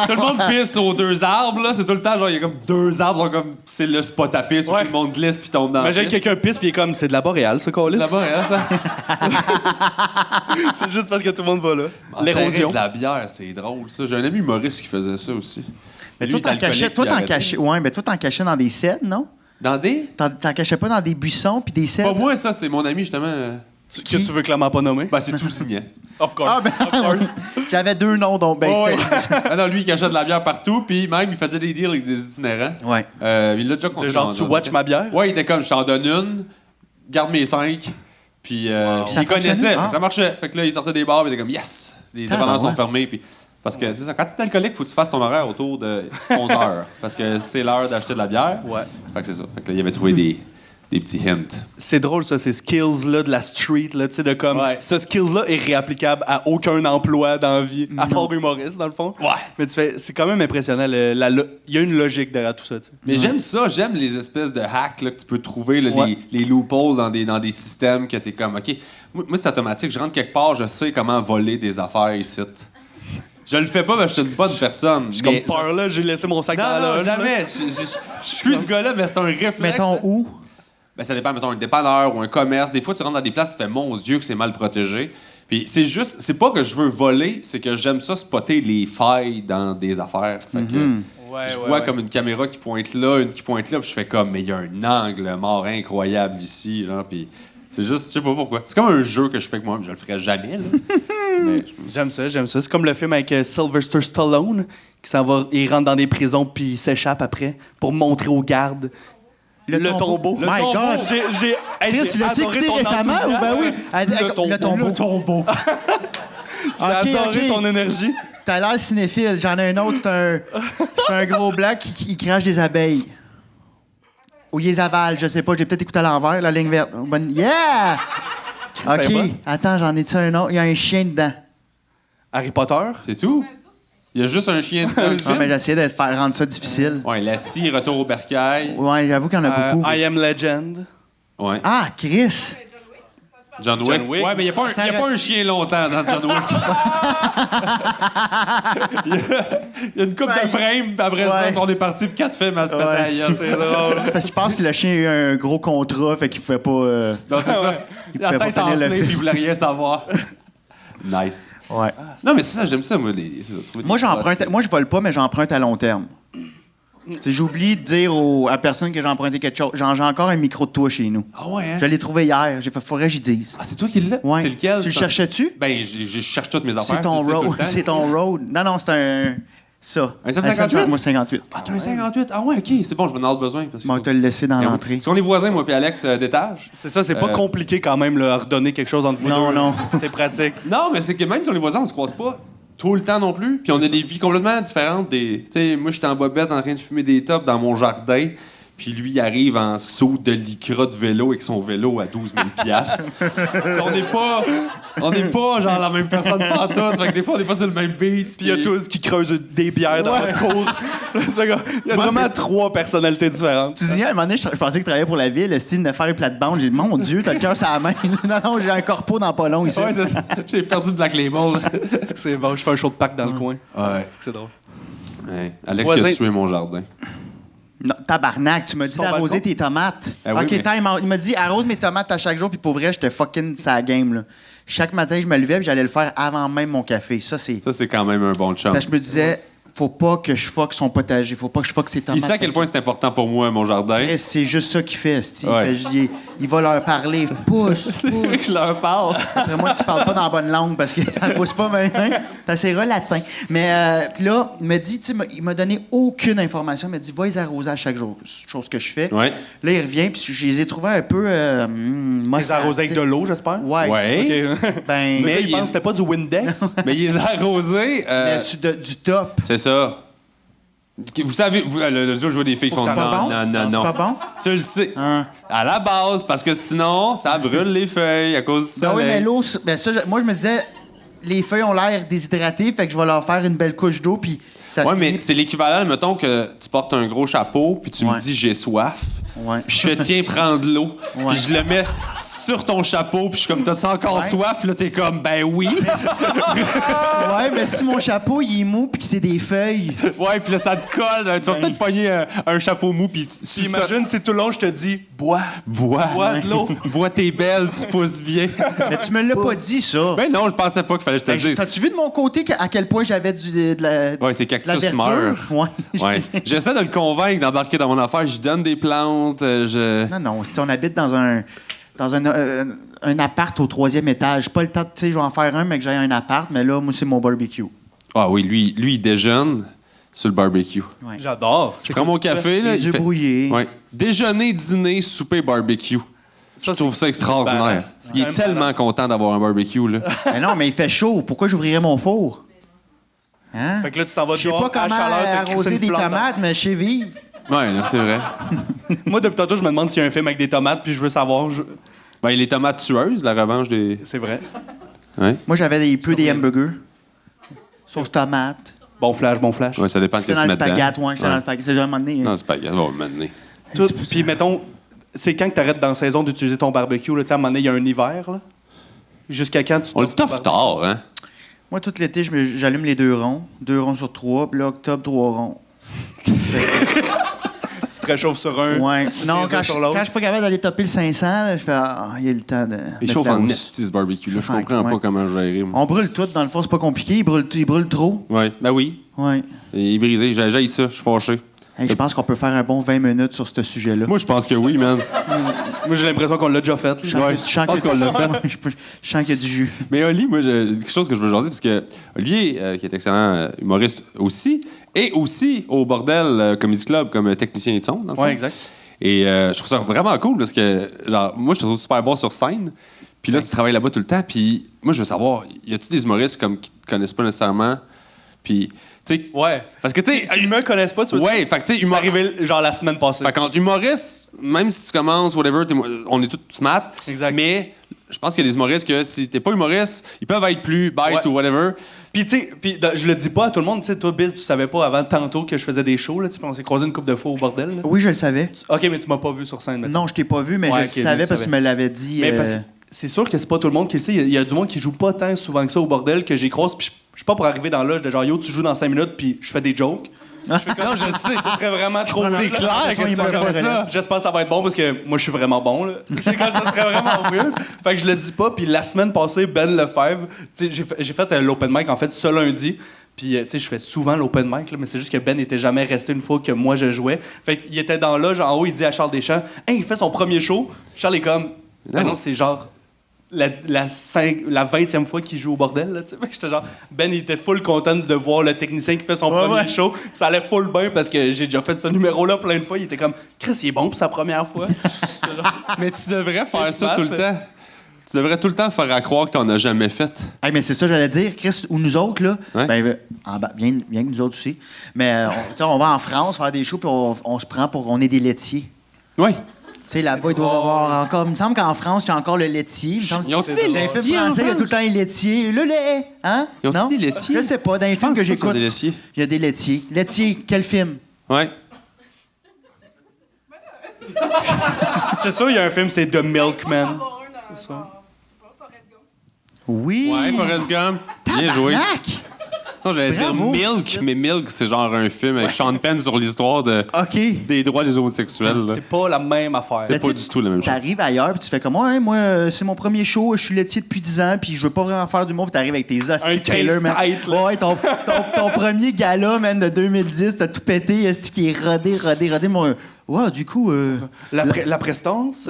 Tout le monde pisse aux 2 arbres, là. C'est tout le temps, genre, il y a comme 2 arbres, genre, comme c'est le spot à pisse où Ouais. tout le monde glisse puis tombe dans la Imagine pisse. quelqu'un pisse, puis il est comme, c'est de la boréale, ce câlisse. Là-bas, hein, ça. C'est juste parce que tout le monde va là. Enterrer L'érosion. de la bière, c'est drôle, ça. J'ai un ami humoriste qui faisait ça aussi. Mais Lui, toi, il était alcoolique, toi, puis il a t'en arrêté. cachais. Ouais, mais toi, t'en cachais dans des cèdres, non? Dans des... T'en cachais pas dans des buissons puis des Pas cèdres? moi, ça, c'est mon ami, justement. Que tu veux clairement pas nommer. Ben, c'est tout signé. Of course. Ah, ben, Of course. j'avais 2 noms, donc, ben, Ouais, c'était. ouais. Ah non, lui, il cachait de la bière partout, puis même, il faisait des deals avec des itinérants. Ouais. Il l'a déjà compté. Le genre, dans- tu dans- watch ma bière? Ouais, il était comme, je t'en donne une, garde mes 5, puis Ça il connaissait, fonctionnait? fait que ça marchait. Fait que là, il sortait des bars, puis il était comme, yes! Les Ah, dépanneurs ouais. sont fermés, puis... Parce que c'est ça, quand t'es alcoolique, faut que tu fasses ton horaire autour de 11 heures. Parce que c'est l'heure d'acheter de la bière. Ouais. Fait que c'est ça. Fait que là, il avait trouvé des petits hints. C'est drôle, ça, ces skills-là de la street, là, tu sais, de comme. Ouais. Ce skill-là est réapplicable à aucun emploi dans la vie, à part humoriste, dans le fond. Ouais. Mais tu fais, c'est quand même impressionnant. Il y a une logique derrière tout ça, tu sais. Mais j'aime ça, j'aime les espèces de hacks là, que tu peux trouver, là, Ouais. les loopholes dans des systèmes que t'es comme, OK, moi c'est automatique, je rentre quelque part, je sais comment voler des affaires ici. Je le fais pas parce que je suis une bonne personne. Je suis comme mais peur, là, j'ai laissé mon sac Non, dans la non, loge, là. jamais. Je suis plus ce gars-là, mais c'est un réflexe. Mettons là. où? Ben, ça dépend, mettons, un dépanneur ou un commerce. Des fois, tu rentres dans des places, tu fais, mon Dieu, que c'est mal protégé. Puis c'est juste, c'est pas que je veux voler, c'est que j'aime ça spotter les failles dans des affaires. Fait que Ouais, je ouais, vois ouais. comme une caméra qui pointe là, une qui pointe là, puis je fais comme, mais il y a un angle mort incroyable ici, genre, puis c'est juste, je sais pas pourquoi. C'est comme un jeu que je fais avec moi, mais je le ferais jamais, là. Mais J'aime ça, j'aime ça. C'est comme le film avec Sylvester Stallone, qui s'en va, il rentre dans des prisons puis il s'échappe après pour montrer aux gardes. Le tombeau. My God! J'ai Chris, tu l'as-tu adoré écouté ton récemment ou ben oui? Le tombeau. Le tombeau. J'ai Ok, adoré ok. ton énergie. T'as l'air cinéphile. J'en ai un autre, c'est un gros black qui crache des abeilles. Ou il les avale, je sais pas. J'ai peut-être écouté à l'envers, la ligne verte. Yeah! C'est OK. bon. Attends, j'en ai-tu un autre? Il y a un chien dedans. Harry Potter. c'est tout. Il y a juste un chien dans le Ah, film. mais j'essayais de faire rendre ça difficile. Ouais, la scie, retour au bercail. Ouais, j'avoue qu'il y en a beaucoup. I Am Legend. Ouais. Ah, Chris! John Wick. John Wick. Ouais, mais il n'y a pas un chien longtemps dans John Wick. Il y a une coupe de frame, puis après Ouais. ça, on est parti pour 4 films à se passer Ouais. à la gueule. C'est drôle. Parce qu'il pense que le chien a eu un gros contrat, fait qu'il pouvait pas. Non, c'est ça. Il La pouvait pas tête finir le enflée, film. puis il voulait rien savoir. Nice. Ouais. Non, mais c'est ça, j'aime ça, moi. C'est ça, trouver des Moi, postes. moi, je vole pas, mais j'emprunte à long terme. J'oublie de dire à personne que j'ai emprunté quelque chose. Genre, j'ai encore un micro de toi chez nous. Ah ouais, hein? Je l'ai trouvé hier. J'ai fait, faudrait que j'y dise. Ah, c'est toi qui l'as? Ouais. C'est lequel? Tu le ça? cherchais-tu? Ben, je cherche toutes mes affaires. C'est ton tu le sais tout le road. temps. C'est ton road. Non, c'est un. Ça. Un 758? Moi, 58. Ah, t'as un 58? Ah ouais, OK, c'est bon, je vais en avoir besoin. Parce Bon, on te le laisser dans l'entrée. Si on est voisins, moi et Alex, d'étage. C'est ça, c'est pas compliqué quand même, là, à redonner quelque chose entre vous Non, deux. non. C'est pratique. Non, mais c'est que même si on est voisins, on se croise pas tout le temps non plus. Puis on a des vies complètement différentes. Tu sais, moi, j'étais en bobette en train de fumer des tops dans mon jardin. Puis lui, il arrive en saut de lycra de vélo avec son vélo à 12 000 $. On n'est pas genre la même personne pantoute. Fait que des fois, on n'est pas sur le même beat. Puis il y a tous qui creusent des bières dans votre cour. Il y a vraiment 3 personnalités différentes. Tu dis, à un moment donné, je pensais que tu travaillais pour la ville. Le style de faire une plate-bande. J'ai dit, mon Dieu, t'as le cœur sur la main. non, j'ai un corpo dans pas long ici. Ouais, c'est ça. J'ai perdu de Black Label. C'est que c'est bon, je fais un show de Pâques dans le coin. Ouais. C'est que c'est drôle. Ouais. Alex, Voisin- il a tué mon jardin. Non, tabarnak, tu m'as dit Son d'arroser balcon? tes tomates. Ah oui, OK, mais- il m'a dit arrose mes tomates à chaque jour, puis pour vrai, j'étais fucking sa game. Là. Chaque matin, je me levais, puis j'allais le faire avant même mon café. Ça, c'est. Ça, c'est quand même un bon chum. Parce que je me disais, faut pas que je fuck son potager, faut pas que je fuck ses tomates. Il sait à quel point c'est important pour moi, mon jardin. Chris, c'est juste ça qu'il fait, Steve. Ouais. Il va leur parler. Pousse, C'est vrai que je leur parle. Après moi, tu parles pas dans la bonne langue parce que ça ne pousse pas même. T'essaieras latin. Mais puis là, il m'a dit, tu sais, il m'a donné aucune information. Il m'a dit, va les arroser à chaque jour. Chose que je fais. Ouais. Là, il revient, puis je les ai trouvés un peu. Les arrosés avec de l'eau, j'espère? Ouais. Ouais. OK. Ben, Mais il il pense est- que c'était pas du Windex? Mais il les a arrosés. mais du top. C'est ça. Vous savez, le jour, je vois des filles qui font C'est pas non, bon? non, non, C'est non. pas bon? Tu le sais. Hein? À la base, parce que sinon, ça brûle les feuilles à cause du Ben oui, soleil. mais l'eau, ben ça, moi, je me disais, les feuilles ont l'air déshydratées, fait que je vais leur faire une belle couche d'eau, puis ça Ouais, finit- mais c'est l'équivalent, mettons que tu portes un gros chapeau, puis tu Ouais. me dis j'ai soif. Ouais. Puis je fais tiens, prends de l'eau. Ouais. Puis je le mets sur ton chapeau, puis je suis comme t'as-tu encore Ouais. soif? Puis là, t'es comme ben oui. Ouais, mais si mon chapeau, il est mou, puis que c'est des feuilles. Ouais, puis là, ça te colle. Tu vas peut-être pogner un chapeau mou, puis Puis imagine si tout le long, je te dis, bois. Bois. Bois de l'eau. Bois tes belles, tu pousses bien. Mais tu me l'as pas dit, ça. Ben non, je pensais pas qu'il fallait que je te le dise. As-tu vu de mon côté à quel point j'avais de la. Ouais, c'est de la cactus verdure? meurt. Ouais. Ouais. J'essaie de le convaincre d'embarquer dans mon affaire. Je lui donne des plantes. Non, si on habite dans un appart au 3e étage, pas le temps de, tu sais, je vais en faire un, mais que j'ai un appart, mais là, moi, c'est mon barbecue. Ah oui, lui, il déjeune sur le barbecue. Ouais. J'adore. Je prends mon café, là. Les œufs brouillés. Ouais. Déjeuner, dîner, souper, barbecue. Je trouve ça extraordinaire. balance. Il est tellement content d'avoir un barbecue, là. Mais non, mais il fait chaud. Pourquoi j'ouvrirais mon four? Hein? Fait que là, tu t'en vas Je sais dehors, pas à comment chaleur, t'as crissé arroser une des flamme dans- tomates, mais je sais vivre. Ouais, là, c'est vrai. Moi, depuis tantôt, je me demande s'il y a un film avec des tomates, puis je veux savoir. Ben, les tomates tueuses, la revanche des. C'est vrai. Ouais. Moi, j'avais des hamburgers. Sauce tomate. Bon flash, bon flash. Ouais, ça dépend de J'étais qu'est-ce dans que le tu mets dedans. spaghetti, ouais. J'étais dans le spaghetti. C'est déjà un moment donné. Non, c'est pas grave, on va m'amener. Tout. Puis mettons, c'est quand que t'arrêtes dans la saison d'utiliser ton barbecue? Là? Tu sais, à un moment donné, il y a un hiver. Là. Jusqu'à quand tu On le t'offres ton toffe barbecue? tard, hein? Moi, tout l'été, j'allume les 2 ronds. 2 ronds sur 3. Puis là, octobre, 3 ronds. Tu te réchauffes sur un. Ouais. Non, Les uns sur l'autre. quand je suis pas capable d'aller topper le 500, là, je fais il y a le temps de. Il mettre chauffe la en housse. esti, ce barbecue-là. Je Ouais, comprends pas ouais. comment gérer. moi. On brûle tout, dans le fond, c'est pas compliqué. Il brûle trop. Ouais, ben oui. Ouais. Il est brisé. J'ai ça, je suis fâché. Hey, je pense qu'on peut faire un bon 20 minutes sur ce sujet-là. Moi, je pense que oui, man. Moi, j'ai l'impression qu'on l'a déjà fait. Je sens Ouais, que- je sens je pense que- qu'on l'a fait. Je sens qu'il y a du jus. Mais Oli, moi, j'ai quelque chose que je veux jaser, parce que Olivier, qui est excellent humoriste aussi, et aussi au Bordel Comedy Club comme technicien de son, dans le fond. Ouais, exact. Et je trouve ça vraiment cool, parce que, genre, moi, je te trouve super bon sur scène. Puis là, tu travailles là-bas tout le temps. Puis moi, je veux savoir, y a-tu des humoristes comme qui te connaissent pas nécessairement? Puis, tu sais, Ouais. parce que, tu sais, Ils me connaissent pas, tu veux dire? ouais, fait que, tu sais, C'est arrivé genre la semaine passée. Fait qu'en humoriste, même si tu commences, whatever, on est tous smart. Exact. Mais je pense qu'il y a des humoristes que si t'es pas humoriste, ils peuvent être plus bête Ouais. ou whatever. Puis, tu sais, je le dis pas à tout le monde, tu sais, toi, Biz, tu savais pas avant tantôt que je faisais des shows, là, tu sais, puis on s'est croisés une couple de fois au bordel. là. Oui, je le savais. Ok, mais tu m'as pas vu sur scène, maintenant. Non, je t'ai pas vu, mais Ouais, je ok, le savais je parce que tu me l'avais dit. Mais parce que c'est sûr que c'est pas tout le monde qui le sait. Il y a du monde qui joue pas tant souvent que ça au bordel que j'ai croisé. Puis je suis pas pour arriver dans l'âge de genre yo, tu joues dans 5 minutes puis je fais des jokes. Non, je sais. Ce serait vraiment trop C'est clair que tu ferais pas ça. J'espère que ça va être bon parce que moi, je suis vraiment bon. Là. C'est quand ça serait vraiment weird. Fait que je le dis pas. Puis la semaine passée, Ben Lefebvre, tu sais, j'ai fait l'open mic en fait ce lundi. Puis, tu sais, je fais souvent l'open mic, là, mais c'est juste que Ben n'était jamais resté une fois que moi je jouais. Fait qu'il était dans la loge en haut, il dit à Charles Deschamps, hey, il fait son premier show. Charles est comme, ben non, c'est genre la 20e fois qu'il joue au bordel. Là, j'étais genre, Ben, il était full content de voir le technicien qui fait son premier show. Ça allait full bien parce que j'ai déjà fait ce numéro-là plein de fois. Il était comme, Chris, il est bon pour sa première fois. Mais tu devrais faire ça tout le temps. Tu devrais tout le temps faire à croire que t'en as jamais fait. Hey, mais c'est ça, j'allais dire, Chris, ou nous autres, là, Ouais. bien que nous autres aussi, mais on va en France faire des shows, puis on se prend pour. On est des laitiers. Oui. Tu sais, là-bas, il doit y avoir encore. Il me semble qu'en France, il y a encore le laitier. Il me semble Ils ont-tu des dans les laitiers films en français, il y a France? tout le temps les laitiers. Le lait, hein? Ils ont-tu Non? des laitiers? Je sais pas, dans les films que j'écoute, Des laitiers. il y a des laitiers. Laitier, quel film? Ouais. C'est sûr, il y a un film, c'est The Milkman. C'est ça. Oui. Ouais, Forrest Gump. Bien joué. Tabarnak! Non, j'allais dire Bravo. Milk, mais Milk, c'est genre un film avec Sean Penn sur l'histoire OK. des droits des homosexuels. là. C'est pas la même affaire. C'est Mais pas tu du sais, tout la même chose. T'arrives ailleurs, puis tu fais comme, ouais, moi, c'est mon premier show, je suis laitier depuis 10 ans, puis je veux pas vraiment faire du mot, puis t'arrives avec tes Un hosties de case trailer, man. tight, là. Ouais, ton premier gala, man, de 2010, t'as tout pété, hostie qui est rodé. Mon... Ouais, du coup, La prestance?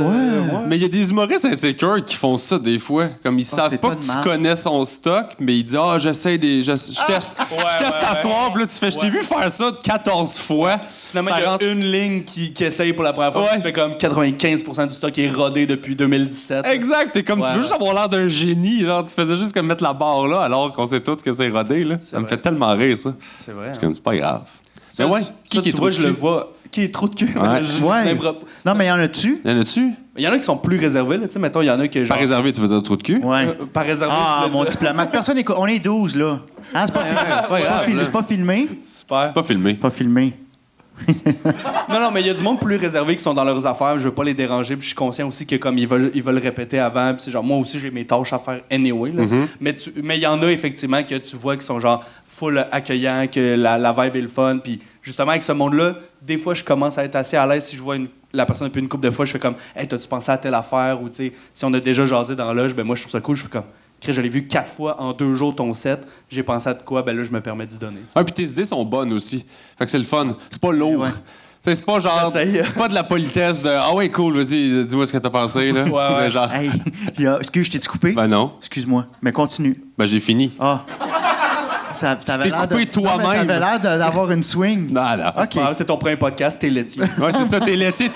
Mais il y a des humoristes insécures qui font ça des fois. Comme ils savent c'est pas pas que de tu mal. connais son stock, mais ils disent j'essaie des. Je teste à soir, puis là tu fais je t'ai vu faire ça 14 fois. Finalement, il y a une ligne qui essaye pour la première fois. Ouais. puis Tu fais comme 95% du stock est rodé depuis 2017. Exact, t'es comme tu Ouais. veux juste avoir l'air d'un génie, genre tu faisais juste comme mettre la barre là alors qu'on sait tous que c'est rodé là. Ça me vrai. fait tellement rire ça. C'est vrai. C'est comme c'est pas grave. Ça, Mais ouais, qui est trop je le vois. Qui est trop de cul? Ouais. Je Ouais. n'aimerais pas. non, mais y en a-tu? Y en a-tu? Il y en a qui sont plus réservés. Là. Tu sais, mettons, il y en a que genre. Pas réservé, tu veux dire trou de cul? Ouais. Pas réservé. Ah, je voulais mon dire. diplomate. Personne écoute. On est 12, là. Hein, c'est pas filmé. C'est pas filmé. Super. Pas filmé. Pas filmé. Non, mais il y a du monde plus réservé qui sont dans leurs affaires. Je veux pas les déranger. Puis je suis conscient aussi que comme ils veulent répéter avant. Puis c'est genre, moi aussi, j'ai mes tâches à faire anyway. Là. Mais il y en a effectivement que tu vois qui sont genre full accueillants, que la vibe est le fun. Puis justement, avec ce monde-là, des fois, je commence à être assez à l'aise si je vois la personne depuis une couple de fois. Je fais comme, hey, t'as-tu pensé à telle affaire? Ou tu sais, si on a déjà jasé dans l'âge, ben moi, je trouve ça cool. Je fais comme, Chris, je l'ai vu 4 fois en 2 jours ton set. J'ai pensé à de quoi? Ben là, je me permets d'y donner. tu sais. Ah, puis tes idées sont bonnes aussi. Fait que c'est le fun. C'est pas lourd. Ouais. T'sais, c'est pas genre. J'essaye. C'est pas de la politesse de ah ouais, cool, vas-y, dis-moi ce que t'as pensé, là. Ouais. Genre, Hey, excuse, je t'ai coupé? ben non. Excuse-moi. Mais continue. Ben j'ai fini. Ah. T'avais t'es l'air coupé toi-même. Non, mais t'avais l'air d'avoir une swing. Non, non. Ok. C'est pas grave, c'est ton premier podcast, t'es laitier. Ouais, c'est ça, t'es laitier,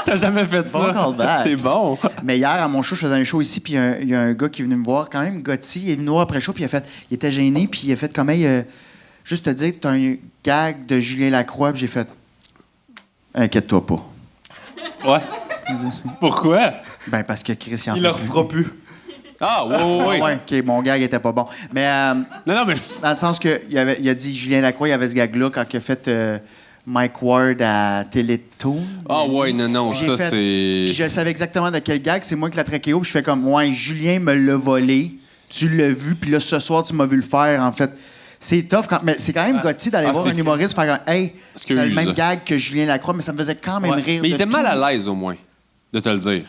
t'as jamais fait ça. callback. T'es bon. Mais hier, à mon show, je faisais un show ici, puis il y a un gars qui est venu me voir, quand même, Gotti, il est venu me voir après le show, puis il était gêné, puis il a fait comme, hey, juste te dire, t'as un gag de Julien Lacroix, puis j'ai fait, inquiète-toi pas. Ouais. Pourquoi? Ben, parce que Christian. Il leur fera plus. Ah, ouais. Ouais, ok, mon gag était pas bon. Mais, Non, mais. dans le sens que, il a dit Julien Lacroix, il avait ce gag-là quand il a fait Mike Ward à Télétoon. Ah, ouais, non, J'ai ça, fait- c'est. Puis je savais exactement de quel gag. C'est moi qui l'a traqué haut. Puis je fais comme, ouais, Julien me l'a volé. Tu l'as vu. Puis là, ce soir, tu m'as vu le faire, en fait. C'est tough. Mais c'est quand même Gotti d'aller voir c'est un humoriste faire comme, hey, Excuse. t'as le même gag que Julien Lacroix. Mais ça me faisait quand même rire. Mais il de était tout. mal à l'aise, au moins, de te le dire.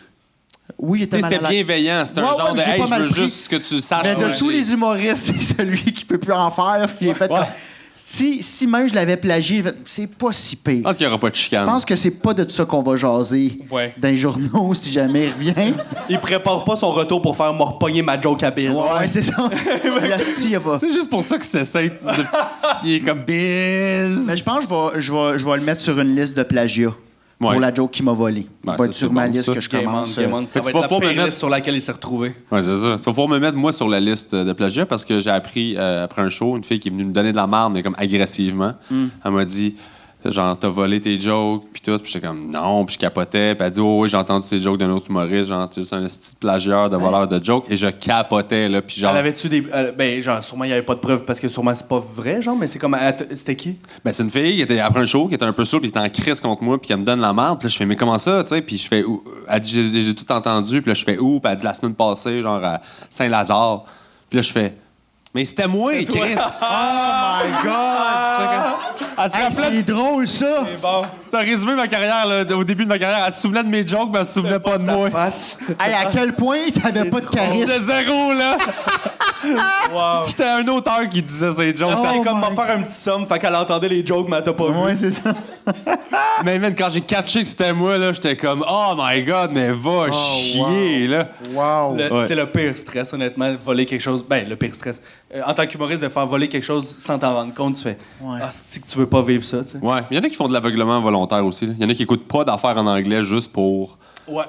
Oui, il était Tu sais, mal à c'était l'aise. bienveillant. C'était Ouais, un genre ouais, de je l'ai hey, pas je mal veux pris. juste que tu saches. Mais de ouais, tous j'ai- les humoristes, c'est celui qui peut plus en faire. Puis j'ai fait Ouais. comme, si même je l'avais plagié, j'ai fait, c'est pas si pire. Je pense qu'il n'y aura pas de Je chicane. pense que c'est pas de ça qu'on va jaser Ouais. dans les journaux si jamais il revient. Il prépare pas son retour pour faire m'a repogné ma joke à bise. Ouais, c'est ça. L'hostie, il y a pas. C'est juste pour ça que c'est ça. Il est comme biz. Mais je pense que je vais le mettre sur une liste de plagiat Ouais. pour la joke qui m'a volé. Il Ouais, va ça, être sur c'est ma bon, liste ça. que je Game on, commence. game on. Ça Mais va tu vas être pas la me pire mettre- liste sur laquelle il s'est retrouvé. Ouais, c'est ça. Il faut me mettre, moi, sur la liste de plagiat parce que j'ai appris, après un show, une fille qui est venue me donner de la merde, mais comme agressivement. Elle m'a dit, genre, t'as volé tes jokes, puis tout. Puis j'étais comme, non, puis je capotais. Puis elle dit, oh, oui, j'ai entendu ces jokes d'un autre humoriste. Genre, t'es juste un petit plagieur de voleur de jokes. Et je capotais, là. Puis genre, Elle avait-tu des. Ben, genre, sûrement, il n'y avait pas de preuves parce que sûrement, c'est pas vrai, genre, mais c'est comme. C'était qui? ben, c'est une fille qui était après un show, qui était un peu saoule, puis qui était en crise contre moi, puis qui me donne la merde. Puis là, je fais, mais comment ça, tu sais? Puis je fais, où? Elle dit, j'ai tout entendu. Puis là, je fais, où? Puis elle dit, la semaine passée, genre, à Saint-Lazare. Puis là, je fais, Mais c'était moi, Chris. Oh my God! Hey, c'est drôle, ça! T'as résumé ma carrière, là, au début de ma carrière. Elle se souvenait de mes jokes, mais elle se souvenait pas de moi. Hey, à quel point t'avais pas de charisme? J'étais zéro, là. J'étais un auteur qui disait ces jokes. Ça allait Oh comme my m'en faire un petit somme, fait qu'elle entendait les jokes, mais elle t'a pas vu. Ouais, c'est ça. Mais même quand j'ai catché que c'était moi, là, j'étais comme, oh my God, mais va chier, là. Wow! C'est le pire stress, honnêtement, voler quelque chose. Ben, le pire stress. En tant qu'humoriste, de faire voler quelque chose sans t'en rendre compte, tu fais Ouais. ah, c'est que tu veux pas vivre ça, tu sais. Ouais, il y en a qui font de l'aveuglement volontaire aussi. Il y en a qui écoutent pas d'affaires en anglais juste pour. Ouais.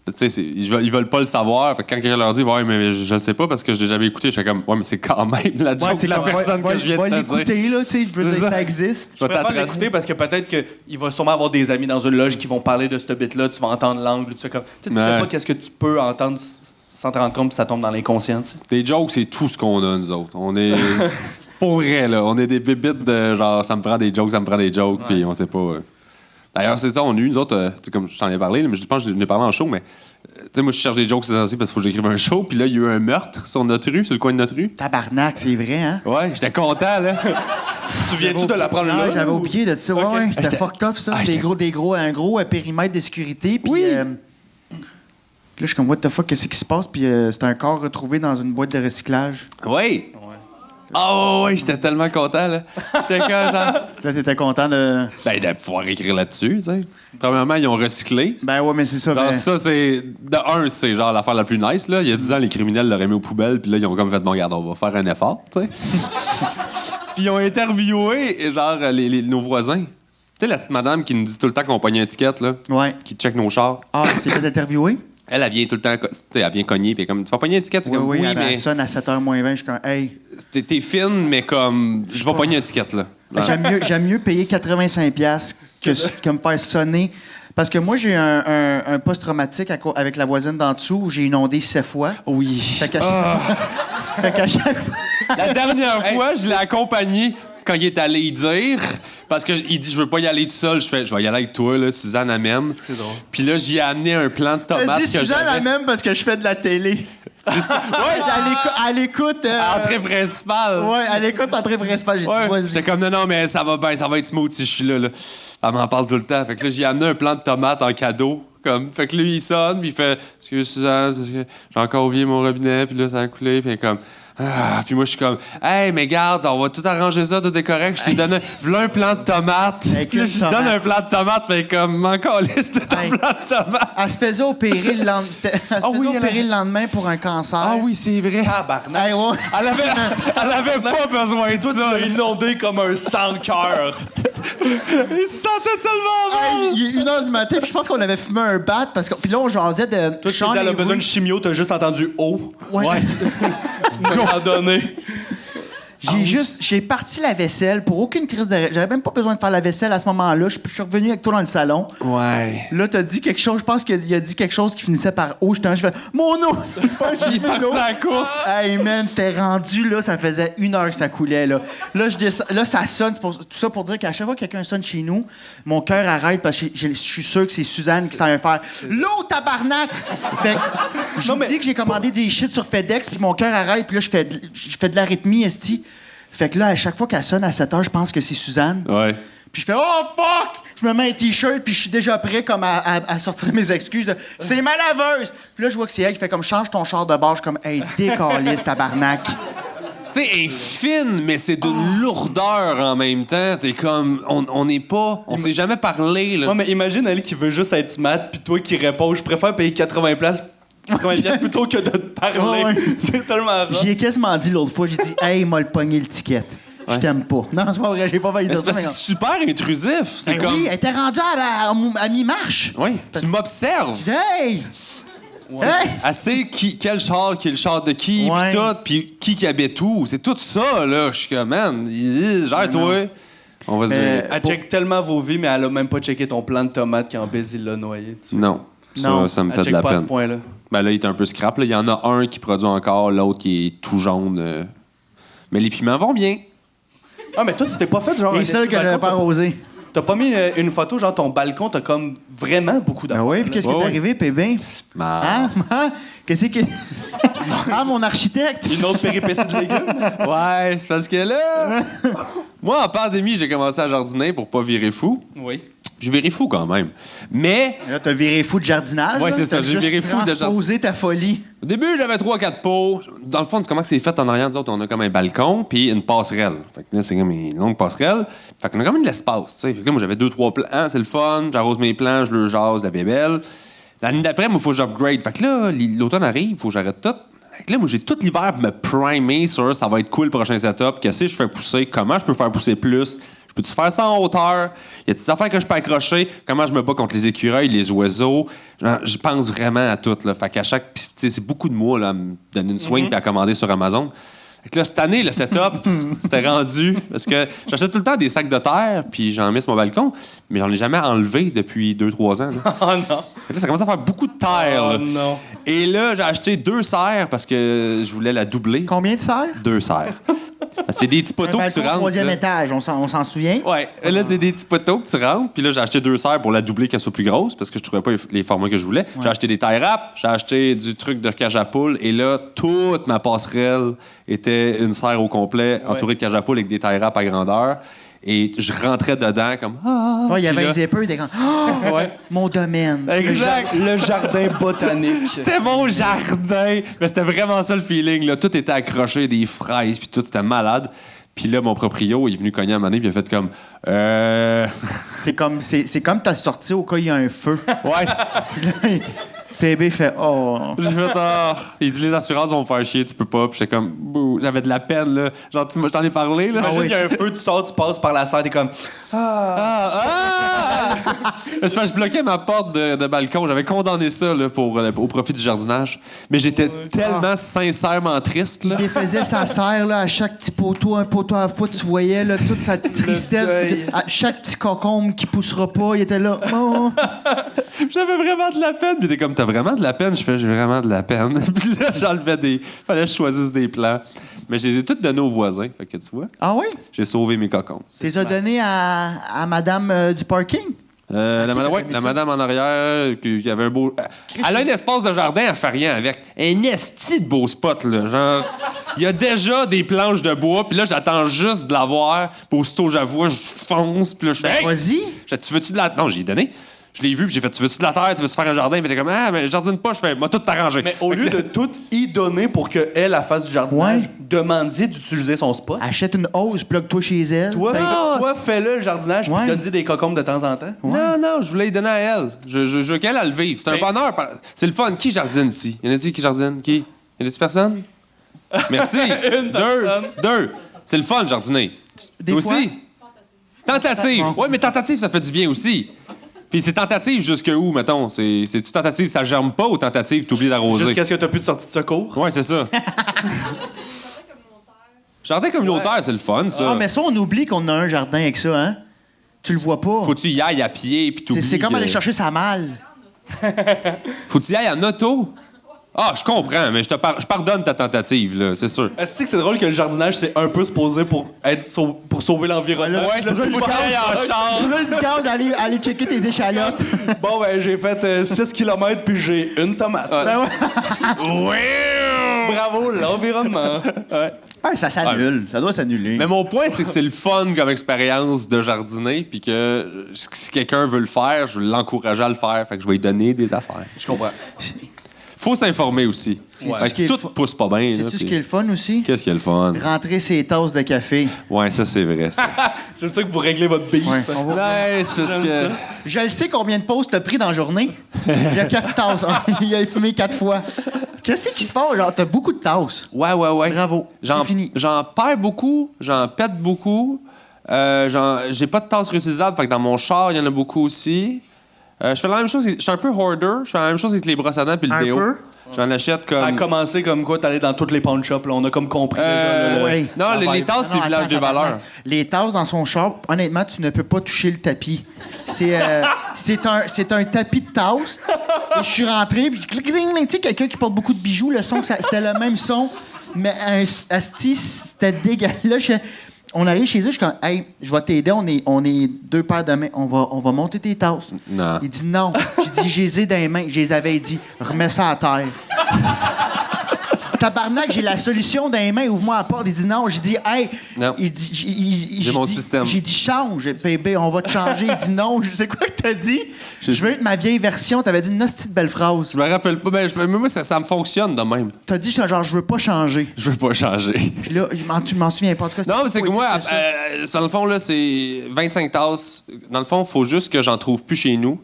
Tu sais, ils veulent pas le savoir. Fait que quand quelqu'un leur dit, ouais, mais je sais pas parce que je l'ai jamais écouté, je fais comme, ouais, mais c'est quand même la joke de la personne que je viens de te dire. l'écouter, là, tu sais, je veux dire, ça existe. Je préfère l'écouter parce que peut-être qu'il va sûrement avoir des amis dans une loge qui vont parler de ce bit-là, tu vas entendre l'angle, tu sais, comme. Tu sais pas qu'est-ce que tu peux entendre sans te rendre compte, puis ça tombe dans l'inconscient, tu sais. Des jokes, c'est tout ce qu'on a, nous autres. On est. Pour vrai, là. On est des bébites de genre, ça me prend des jokes, puis on sait pas. D'ailleurs, c'est ça, on a eu, nous autres, tu sais, comme je t'en ai parlé, mais je pense que je l'ai parlé en show, mais. Tu sais, moi, je cherche des jokes ces temps-ci parce qu'il faut que j'écrive un show, puis là, il y a eu un meurtre sur notre rue, sur le coin de notre rue. Tabarnak, c'est vrai, hein? Ouais, j'étais content, là. Tu viens-tu de l'apprendre Non, là? j'avais oublié de ça. Ok. Ouais, c'était fucked up, ça. Un gros périmètre de sécurité. Puis, là, je suis comme, what the fuck, qu'est-ce qui se passe? Puis, c'était un corps retrouvé dans une boîte de recyclage. Oui. Ah ouais, j'étais tellement content, là. J'étais comme genre. Là, t'étais content de. Ben, de pouvoir écrire là-dessus, tu sais. Premièrement, ils ont recyclé. Ben, ouais, mais c'est ça. Genre, Ben... ça, c'est. De un, c'est genre l'affaire la plus nice, là. Il y a 10 ans, les criminels l'auraient mis aux poubelles, puis là, ils ont comme fait, bon, regarde, on va faire un effort, tu sais. Puis ils ont interviewé, genre, nos voisins. Tu sais, la petite madame qui nous dit tout le temps qu'on pogne une étiquette, là, Ouais. qui check nos chars. Ah, c'est fait interviewer? Elle vient tout le temps, tu sais, elle vient cogner, puis comme, tu vas pogner une étiquette? Oui, Comme, oui, mais elle sonne à 7h moins 20. Je suis comme, hey. t'es fine, mais comme, je vais pogner une étiquette, là. J'aime mieux payer 85$ que me faire sonner. Parce que moi, j'ai un post-traumatique avec la voisine d'en dessous où j'ai inondé 7 fois. Oui. Fait qu'à chaque fois. La dernière fois, je l'ai accompagné quand il est allé y dire, parce qu'il dit, je veux pas y aller tout seul. Je fais, je vais y aller avec toi, là, Suzanne amène. C'est drôle. Puis là, j'y ai amené un plant de tomates. Elle dit Suzanne elle même parce que je fais de la télé. Ouais, elle écoute. Entrée principale. Ouais, elle écoute entrée principale. J'ai dit, vas-y. J'étais comme, non, mais ça va bien, ça va être smooth si je suis là, là. Elle m'en parle tout le temps. Fait que là, j'y ai amené un plant de tomates en cadeau. Comme, fait que lui, il sonne, puis il fait, excuse Suzanne, j'ai encore oublié mon robinet, puis là, ça a coulé, puis comme. Ah, puis moi, je suis comme, hey, mais garde, on va tout arranger ça, tout est correct. Je t'ai donné un plant de tomates. Puis là, je lui donne un plant de tomates, mais comme, encore liste de ton plant de tomates. Elle se faisait opérer le lendemain. Le lendemain pour un cancer. Ah oui, c'est vrai. Hey, ouais. Elle avait pas besoin de ça. Tu l'as inondé comme un sang-cœur. Il se sentait tellement mal. Hey, il est 1h du matin, puis je pense qu'on avait fumé un bat. Puis là, on jasait de. Toi, tu dis, elle a besoin de chimio, t'as juste entendu « oh ». Ouais. Donné. J'ai parti la vaisselle pour aucune crise de. J'avais même pas besoin de faire la vaisselle à ce moment-là. Je suis revenu avec toi dans le salon. Ouais. Là, t'as dit quelque chose. Je pense qu'il a dit quelque chose qui finissait par eau. Je fais mon eau. Il est parti à la course. Hey man, c'était rendu là. Ça faisait 1 heure que ça coulait là. Là, là, ça sonne. Tout ça pour dire qu'à chaque fois que quelqu'un sonne chez nous, mon cœur arrête parce que je suis sûr que c'est Suzanne qui s'en va faire l'eau tabarnak. Fait que je me dis que j'ai commandé des shit sur FedEx puis mon cœur arrête puis là je fais de l'arythmie esti. Fait que là, à chaque fois qu'elle sonne à 7 heures, je pense que c'est Suzanne. Ouais. Puis je fais « Oh, fuck! » Je me mets un T-shirt, puis je suis déjà prêt comme à sortir mes excuses. De, c'est ma laveuse! Puis là, je vois que c'est elle qui fait comme « Change ton char de bord. » Je suis comme « Hey, décalisse, tabarnak. » Tu sais, elle est fine, mais c'est d'une lourdeur en même temps. T'es comme... On n'est pas... On s'est jamais parlé, là. Ouais, mais imagine elle qui veut juste être smart, puis toi qui réponds « Je préfère payer 80$ plutôt que de te parler. Ouais. C'est tellement rare. J'y ai quasiment dit l'autre fois, j'ai dit « Hey, il m'a le pogné le ticket. Je t'aime pas. » Non, c'est pas vrai, j'ai pas failli dire ça. C'est super intrusif. C'est Ben comme... oui, elle était rendue à mi-marche. Oui, tu m'observes. Je dis « Hey! Ouais. Hey! » Elle sait quel char, qui est le char de qui, Ouais. puis tout, puis qui habite où. C'est tout ça, là. Je suis comme, man, gère-toi. On va se dire. Elle check tellement vos vies, mais elle a même pas checké ton plant de tomate quand Biz il l'a noyé. Non. Non. Ça me Elle fait de check la pas à ce peine. point-là. Ben là, il est un peu scrap. Là. Il y en a un qui produit encore, l'autre qui est tout jaune. Mais les piments vont bien. Ah, mais toi, tu t'es pas fait genre. Les seuls que j'avais pas arrosé. T'as pas mis une photo, genre ton balcon, t'as comme vraiment beaucoup Ah d'affaires. oui, puis qu'est-ce qui est Ouais. arrivé, Pébin? Ah. Hein? Qu'est-ce qui. Ah, mon architecte! Une autre péripétie de légumes. Ouais, c'est parce que là... Moi, en pandémie, j'ai commencé à jardiner pour pas virer fou. Oui. Je virais fou quand même. Mais... Là, t'as viré fou de jardinage. Ouais, là. c'est ça, T'as j'ai juste viré fou de jardinage. transposé ta folie. Au début, j'avais 3-4 pots. Dans le fond, comment c'est fait en arrière, nous autres, on a comme un balcon puis une passerelle. Fait que là, c'est comme une longue passerelle. Fait qu'on a quand même de l'espace, tu sais. Fait que là, moi, j'avais 2-3 plants, c'est le fun. J'arrose mes plants, je le jase, la bébelle. L'année d'après, il faut que j'upgrade. Fait que là, l'automne arrive, il faut que j'arrête tout. Fait que là, moi, j'ai tout l'hiver pour me primer sur ça va être cool le prochain setup. Qu'est-ce que je fais pousser? Comment je peux faire pousser plus? Je peux-tu faire ça en hauteur? Y a des affaires que je peux accrocher? Comment je me bats contre les écureuils, les oiseaux? Genre, je pense vraiment à tout. Là. Fait qu'à chaque. Pis, c'est beaucoup de mois là, à me donner une swing puis à commander sur Amazon. Fait que là, cette année, le setup, c'était rendu. Parce que j'achète tout le temps des sacs de terre, puis j'en mets sur mon balcon, mais j'en ai jamais enlevé depuis 2-3 ans. Là. Oh non. Fait que là, ça commence à faire beaucoup de terre. Oh là. non. Et là, j'ai acheté 2 serres parce que je voulais la doubler. Combien de serres? 2 serres. Parce que c'est des petits Un poteaux que tu balcon rentres. 3e là. étage, on s'en souvient? Ouais, là, c'est des petits poteaux que tu rentres. Puis là, j'ai acheté 2 serres pour la doubler, qu'elle soit plus grosse, parce que je trouvais pas les formats que je voulais. J'ai acheté des tie wraps, j'ai acheté du truc de cage à poule. Et là, toute ma passerelle était une serre au complet, entourée de cage à poule avec des tie wraps à grandeur. Et je rentrais dedans comme... Ah, Ouais, il y avait Puis un là- zipper, des grands. Oh, Ouais. mon domaine. Exact. Le jardin botanique. C'était mon jardin. Mais c'était vraiment ça le feeling. Là. Tout était accroché, des fraises, puis tout, c'était malade. Puis là, mon proprio, il est venu cogner à un moment donné, puis il a fait comme... C'est comme ta sortie au cas où il y a un feu. Ouais. Puis là, PB fait oh. J'ai fait il dit les assurances vont me faire chier, tu peux pas. Puis j'étais comme bouh, j'avais de la peine là. Genre je t'en ai parlé là. Imagine, il y a un feu, tu sors, tu passes par la serre, t'es comme. Ah! C'est parce que je bloquais ma porte de balcon. J'avais condamné ça là, au profit du jardinage. Mais j'étais tellement sincèrement triste là. Il défaisait sa serre là, à chaque petit poteau, un poteau à la fois, tu voyais là, toute sa tristesse. À chaque petit cocombe qui poussera pas, il était là. Oh. J'avais vraiment de la peine. Puis t'es comme t'as vraiment de la peine. Je fais j'ai vraiment de la peine. Puis là j'enlevais fallait que je choisisse des plans. Mais je les ai toutes donnés aux voisins. Fait que tu vois, Ah oui? j'ai sauvé mes cocons. Tu les as donnés à madame du parking? La madame en arrière, qui avait un beau. Elle a un espace de jardin, elle fait rien avec. Un esti de beau spot, là. Genre, il y a déjà des planches de bois, puis là, j'attends juste de la voir. Puis aussitôt, j'avoue, je fonce, puis là, je fais. Hey! Vas-y. Je fais, tu veux-tu de la. Non, j'ai donné. Je l'ai vu, puis j'ai fait, tu veux-tu de la terre, tu veux-tu faire un jardin? Puis t'es comme, ah, mais je jardine pas, je fais, moi, tout t'arranger. Mais au lieu de tout y donner pour qu'elle fasse du jardinage, Ouais. demandez d'utiliser son spot. Achète une hausse, plug-toi chez elle. Toi, Non, fais-le le jardinage, puis Ouais. donne-y des cocombes de temps en temps. Non, je voulais lui donner à elle. Je veux qu'elle le vive. C'est un bonheur. C'est le fun. Qui jardine ici? Y en a-t-il qui jardine? Qui? Y en a-tu personne? Merci. Deux. C'est le fun, jardiner. Des Toi fois. aussi? Tentative. Ah. Oui, mais tentative, ça fait du bien aussi. Puis c'est tentative jusque où, mettons? C'est-tu tentative, ça germe pas ou tentative, t'oublies d'arroser? Jusqu'à ce que tu plus de sortie de secours. Ouais, c'est ça. Jardin communautaire, c'est le fun, ça. Ah, mais ça, on oublie qu'on a un jardin avec ça, hein? Tu le vois pas. Faut que tu y ailles à pied, puis t'oublies C'est comme que- aller chercher sa malle. Faut que tu y ailles en auto. Ah, je comprends, mais je pardonne ta tentative, là, c'est sûr. Est-ce que c'est drôle que le jardinage, c'est un peu supposé pour pour sauver l'environnement? Ouais, là, Faut que tu ailles en char. Tu veux du gaz, aller checker tes échalotes. Bon, ben, j'ai fait 6 km puis j'ai une tomate. Ben ouais. Bravo, l'environnement. Ouais. Ouais, ça s'annule. Ça doit s'annuler. Mais mon point, c'est que c'est le fun comme expérience de jardiner, puis que si quelqu'un veut le faire, je vais l'encourager à le faire. Fait que je vais lui donner des affaires. Je comprends. Faut s'informer aussi. C'est-tu Fait ce qui que est tout le pousse pas bien. là, Sais-tu ce puis- qui est le fun aussi? Qu'est-ce qui est le fun? Rentrer ses tasses de café. Ouais, ça, c'est vrai, ça. J'aime ça que vous réglez votre bille. Ouais, on va- Ouais, c'est ce que... Je le sais combien de pauses t'as pris dans la journée. Il y a 4 tasses. Il a fumé 4 fois. Qu'est-ce qui se passe? Genre, t'as beaucoup de tasses. Ouais. Bravo. C'est fini. J'en perds beaucoup, j'en pète beaucoup. J'ai pas de tasses réutilisables, fait que dans mon char, il y en a beaucoup aussi. Je fais la même chose, je suis un peu hoarder. Je fais la même chose avec les brosses à dents puis le Un déo. peu? J'en achète Ça a comme... commencé comme quoi, t'allais dans toutes les pawn shops. Là. On a comme compris déjà. là, oui. Non, les vibe. tasses, c'est Non, le village attends, des valeurs. attends. Les tasses dans son char, honnêtement, tu ne peux pas toucher le tapis. C'est un tapis de tasses. Et je suis rentré, puis clic, clic, clic, tu sais, quelqu'un qui porte beaucoup de bijoux, le son, c'était le même son. Mais asti, c'était dégueulasse. Là, on arrive chez eux, je suis comme, hey, je vais t'aider, on est 2 paires de mains, on va monter tes tasses. Non. Il dit non. J'ai dit, je les ai dans les mains. Je les avais dit, remets ça à terre. tabarnak, j'ai la solution dans les mains, ouvre-moi la porte. Il dit non. J'ai dit, hey. Non. J'ai mon système. J'ai dit, change, bébé, on va te changer. Il dit non. Je sais quoi que t'as dit? Je veux être ma vieille version. T'avais dit une hostie de belle phrase. Je me rappelle pas. Mais moi, ça me fonctionne de même. T'as dit, genre, je veux pas changer. Je veux pas changer. Puis là, tu m'en souviens pas. En tout cas, Non, mais c'est que moi, dans le fond, là, c'est 25 tasses. Dans le fond, il faut juste que j'en trouve plus chez nous.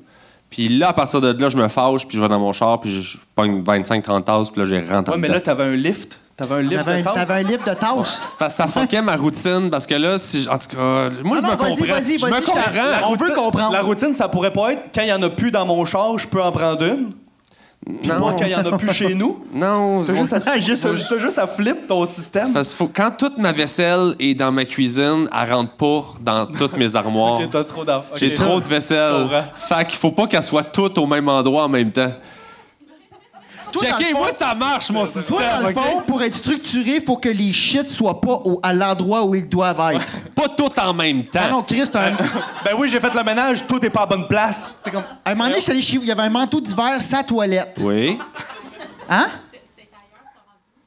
Puis là, à partir de là, je me fâche, puis je vais dans mon char, puis je pogne 25-30 tasses, puis là, j'ai rentré. Ouais, mais là, t'avais un lift. T'avais un lift de tasses. T'avais un lift de tasses. C'est parce que ça fuckait ma routine, parce que là, si, en tout cas, moi, je me comprends. Vas-y, Je me comprends. on veut comprendre. La routine, ça pourrait pas être quand il y en a plus dans mon char, je peux en prendre une. Puis moi, quand il y en a plus chez nous. Non, C'est juste à flip ton système. parce que quand toute ma vaisselle est dans ma cuisine, elle rentre pas dans toutes mes armoires. Ok, t'as trop d'argent. J'ai trop de vaisselle. Fait qu'il faut pas qu'elle soit toute au même endroit en même temps. Toi, dans le Checkez, fond- moi, ça marche, mon système. Toi, dans le fond, pour être structuré, il faut que les shit soient pas à l'endroit où ils doivent être. Pas tout en même temps. Ah non, Chris, t'as un... Ben oui, j'ai fait le ménage, tout est pas à bonne place. T'es comme... À un moment donné, j'étais allé chez vous, il y avait un manteau d'hiver, sa toilette. Oui. Hein?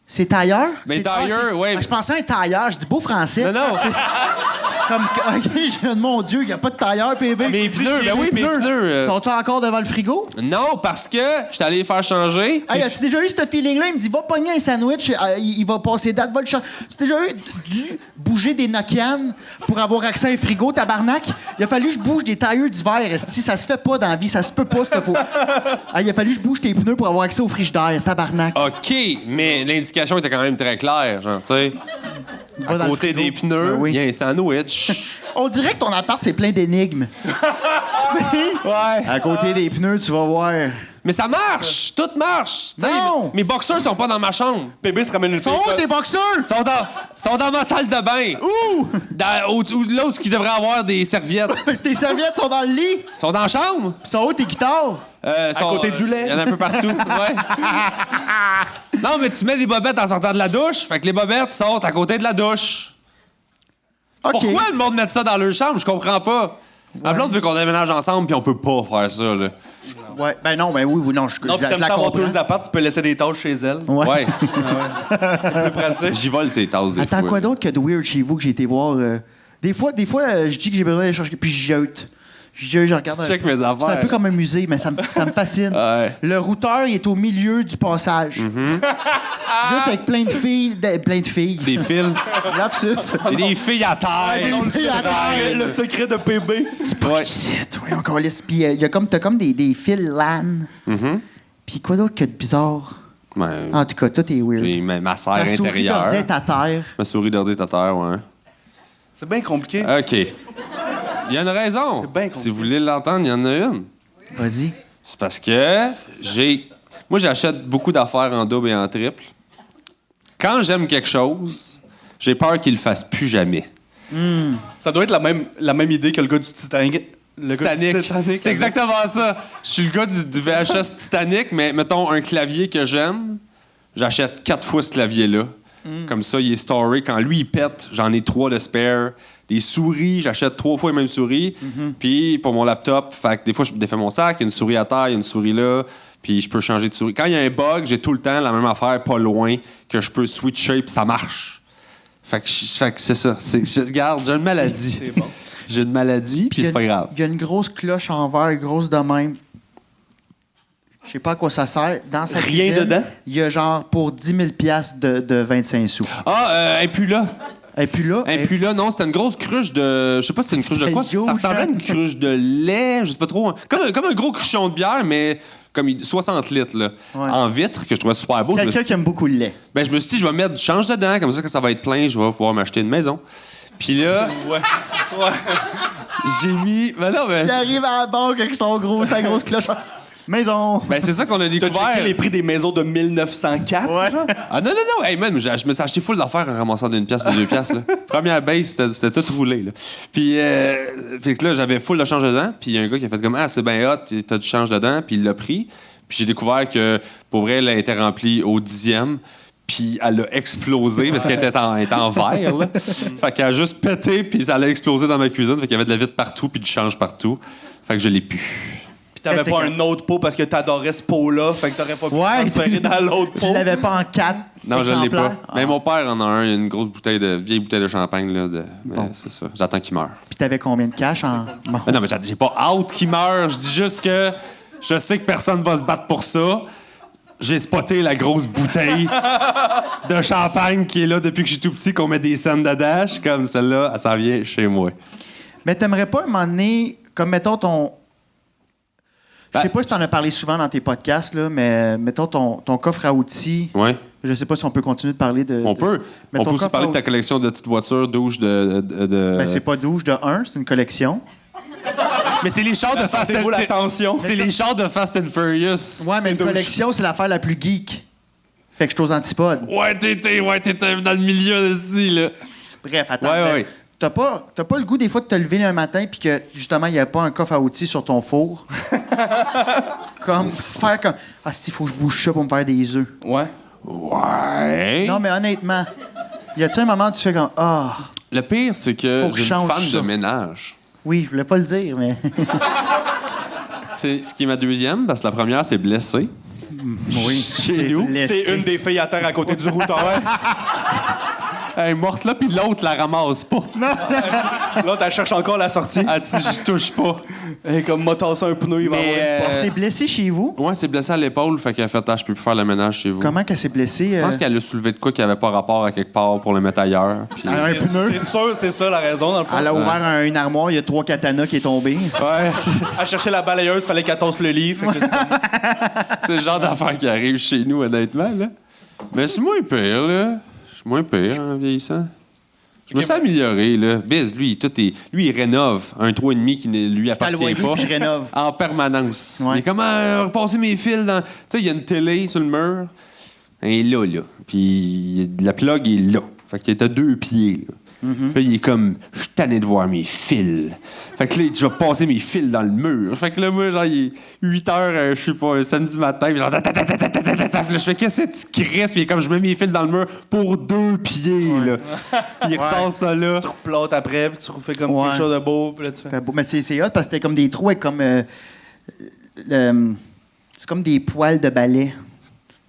C'est tailleur? Mais C'est- tailleur, c'est- ouais. Je pensais à un tailleur, je dis beau français. Non, non. Comme, OK, mon Dieu, il n'y a pas de tailleur, PB. Mes pneus, ben oui, mes pneus. Sont-ils encore devant le frigo? Non, parce que j'étais allé les faire changer. Hey, as-tu déjà eu ce feeling-là? Il me dit, va pogner un sandwich, il va passer date, va le changer. Tu as déjà dû bouger des Nokian pour avoir accès à un frigo, tabarnak? Il a fallu que je bouge des tailleurs d'hiver, esti. Ça se fait pas dans la vie, ça se peut pas, c'est faux. Hey, il a fallu que je bouge tes pneus pour avoir accès au frigidaire, tabarnak. OK, mais l'indication était quand même très claire, genre, tu sais. Va dans À le côté frigo. des pneus, Ben oui. il y a un sandwich. On dirait que ton appart, c'est plein d'énigmes. Ouais. À côté des pneus, tu vas voir. Mais ça marche! Tout marche! T'sais, Non! Mes boxeurs sont pas dans ma chambre. Bébé se ramène une Sont où tes boxeurs? Sont dans ma salle de bain. Où? Là où il devrait avoir des serviettes. Tes serviettes sont dans le lit? Ils sont dans la chambre. Sont où tes guitares? À côté du lait. Il y en a un peu partout. Ouais. Non, mais tu mets des bobettes en sortant de la douche. Fait que les bobettes sortent à côté de la douche. OK. Pourquoi le monde met ça dans leur chambre? Je comprends pas. Ma blonde veut qu'on déménage ensemble, puis on peut pas faire ça, là. Ouais, ben non, ben oui, non, je Non, puis la t'aimes ça avoir comprends. deux apparts, tu peux laisser des tâches chez elle. Ouais. Ouais. C'est plus pratique. J'y vole ces tasses des Attends, fois. quoi d'autre que de weird chez vous que j'ai été voir? Des fois, je dis que j'ai besoin d'aller chercher, puis je jette. Je regarde. Tu check mes C'est un affaires. peu comme un musée, mais ça me fascine. Ouais. Le routeur, il est au milieu du passage. Juste avec plein de filles. Plein de filles. Des fils. Lapsus. Et des filles à terre. Des filles à terre. Le secret de PB. Ouais. Shit, oui, encore lisse. Puis t'as comme des fils LAN. Puis quoi d'autre que de bizarre? Ben, En tout cas, tout est weird. j'ai ma serre Ta souris intérieure. d'ordi est à terre. Ma souris d'ordi est à terre, ouais. C'est bien compliqué. OK. Il y a une raison. C'est bien compliqué. Si vous voulez l'entendre, il y en a une. Vas-y. C'est parce que moi, j'achète beaucoup d'affaires en double et en triple. Quand j'aime quelque chose, j'ai peur qu'il le fasse plus jamais. Ça doit être la même idée que le gars du Titanic. Le gars du Titanic. C'est exactement ça. Je suis le gars du VHS Titanic, mais mettons un clavier que j'aime, j'achète 4 fois ce clavier-là. Comme ça, il est storé. Quand lui, il pète, j'en ai 3 de spare. Des souris, j'achète 3 fois les mêmes souris. Puis pour mon laptop, fait que des fois, je défais mon sac, il y a une souris à terre, il y a une souris là. Puis je peux changer de souris. Quand il y a un bug, j'ai tout le temps la même affaire, pas loin, que je peux switcher, puis ça marche. Fait que c'est ça. Regarde, j'ai une maladie. C'est bon. J'ai une maladie, puis c'est pas grave. Il y a une grosse cloche en verre, grosse de même. Je sais pas à quoi ça sert. Dans sa Rien cuisine, dedans? il y a genre pour 10 000 piastres de 25 sous. Ah, et puis là. Et puis là, Et puis là, non, c'était une grosse cruche de. Je sais pas si c'est une cruche de quoi. C'était Ça ressemblait à une huge, cruche de lait, je sais pas trop. Comme un gros cruchon de bière, mais comme 60 litres, là. Ouais. En vitre, que je trouvais super beau. Je me quelqu'un suis qui aime beaucoup le lait. Ben, je me suis dit, je vais mettre du change dedans, comme ça, quand ça va être plein, je vais pouvoir m'acheter une maison. Puis là, Ouais. j'ai mis. Ben non, Il ben. arrive à la banque avec sa grosse cloche. Maison. Ben, c'est ça qu'on a T'as découvert. checké les prix des maisons de 1904? Ouais. Ah non, non, non. Hey, man, je me suis acheté full d'affaires en ramassant d'une pièce pour 2 piastres. Là. Première base, c'était tout roulé. Là. Puis, fait que là, j'avais full de change dedans. Puis, il y a un gars qui a fait comme, ah, c'est bien hot, t'as du change dedans. Puis, il l'a pris. Puis, j'ai découvert que, pour vrai, elle était remplie au 10e. Puis, elle a explosé parce qu'elle était en verre. Là. Fait qu'elle a juste pété, puis ça allait exploser dans ma cuisine. Fait qu'il y avait de la vitre partout, puis du change partout. Fait que je l'ai pu. Puis t'avais T'es pas comme- un autre pot parce que t'adorais ce pot-là, fait que t'aurais pas pu transférer dans l'autre pot. Tu l'avais pas en 4 Non, je l'ai pas. Ah. Mais mon père en a un. Il y a une grosse vieille bouteille de champagne. Là, mais Bon. c'est ça. J'attends qu'il meure. Puis t'avais combien de cash en... Bon. Mais non, mais j'ai pas hâte qu'il meure. Je dis juste que je sais que personne va se battre pour ça. J'ai spoté la grosse bouteille de champagne qui est là depuis que je suis tout petit, qu'on met des scènes de dash. Comme celle-là, elle s'en vient chez moi. Mais t'aimerais pas, un moment donné, comme mettons ton... Je sais Ben- pas si t'en as parlé souvent dans tes podcasts, là, mais mettons ton coffre à outils. Ouais. Je sais pas si on peut continuer de parler de... On peut. Mais On ton peut aussi coffre parler à de ta collection de petites voitures, douches, de... Ben, c'est pas douche de 1, c'est une collection. Mais c'est les chars de Fast C'est vous and... la tension. C'est les chars de Fast and Furious. Ouais, mais une douche. collection, c'est l'affaire la plus geek. Fait que je suis aux antipodes. Ouais, t'étais dans le milieu aussi, là. Bref, attends. Ouais, bref. ouais. T'as pas le goût des fois de te lever un matin puis que justement il n'y a pas un coffre à outils sur ton four? Comme faire comme ah si faut que je bouge ça pour me faire des œufs. Ouais. Ouais. Non mais honnêtement, y a-tu un moment où tu fais comme ah Le pire, c'est que Faut que j'ai je une change femme ça. de ménage. oui, je voulais pas le dire mais C'est ce qui est ma deuxième, parce que la première, c'est blessée. oui, Chez nous, C'est une des filles à terre à côté du routeur. Elle est morte là, puis l'autre la ramasse pas. L'autre, elle cherche encore la sortie. Elle dit, je touche pas. Et comme m'a tassé un pneu, il va avoir une porte. C'est blessé chez vous? Ouais, c'est blessé à l'épaule, fait qu'elle a fait, je peux plus faire le ménage chez vous. Comment qu'elle s'est blessée? Je pense qu'elle a soulevé de quoi qui avait pas rapport à quelque part pour le mettre ailleurs. Puis... un pneu? C'est sûr, c'est ça la raison, dans le fond. Elle a ouvert une armoire, il y a 3 katanas qui est tombé. Ouais, Elle cherchait la balayeuse, fallait qu'elle tasse le lit. Fait que c'est le genre d'affaire qui arrive chez nous, honnêtement, là. Mais c'est moins pire, là. Je suis moins pire en vieillissant. Je me suis amélioré, là. Biz, lui, il rénove un 3,5 qui ne lui À appartient loyer, pas. puis je rénove. En permanence. Ouais. Il est comme repasser mes fils dans. Tu sais, il y a une télé sur le mur. Elle est là. Puis la plug est là. Fait qu'il est à 2 pieds, là. Puis il est comme, je suis tanné de voir mes fils. Fait que là, je vais passer mes fils dans le mur. Fait que là, moi, genre, il est 8 heures, je sais pas, un samedi matin. Puis genre, je fais, qu'est-ce que tu crisses? Puis il est comme, je mets mes fils dans le mur pour 2 pieds, là. Puis il ressort ça là. tu replotes après, puis tu refais comme Ouais. quelque chose de beau. Puis là, tu fais... C'était beau. Mais c'est hot parce que c'était comme des trous avec comme. C'est comme des poils de balai.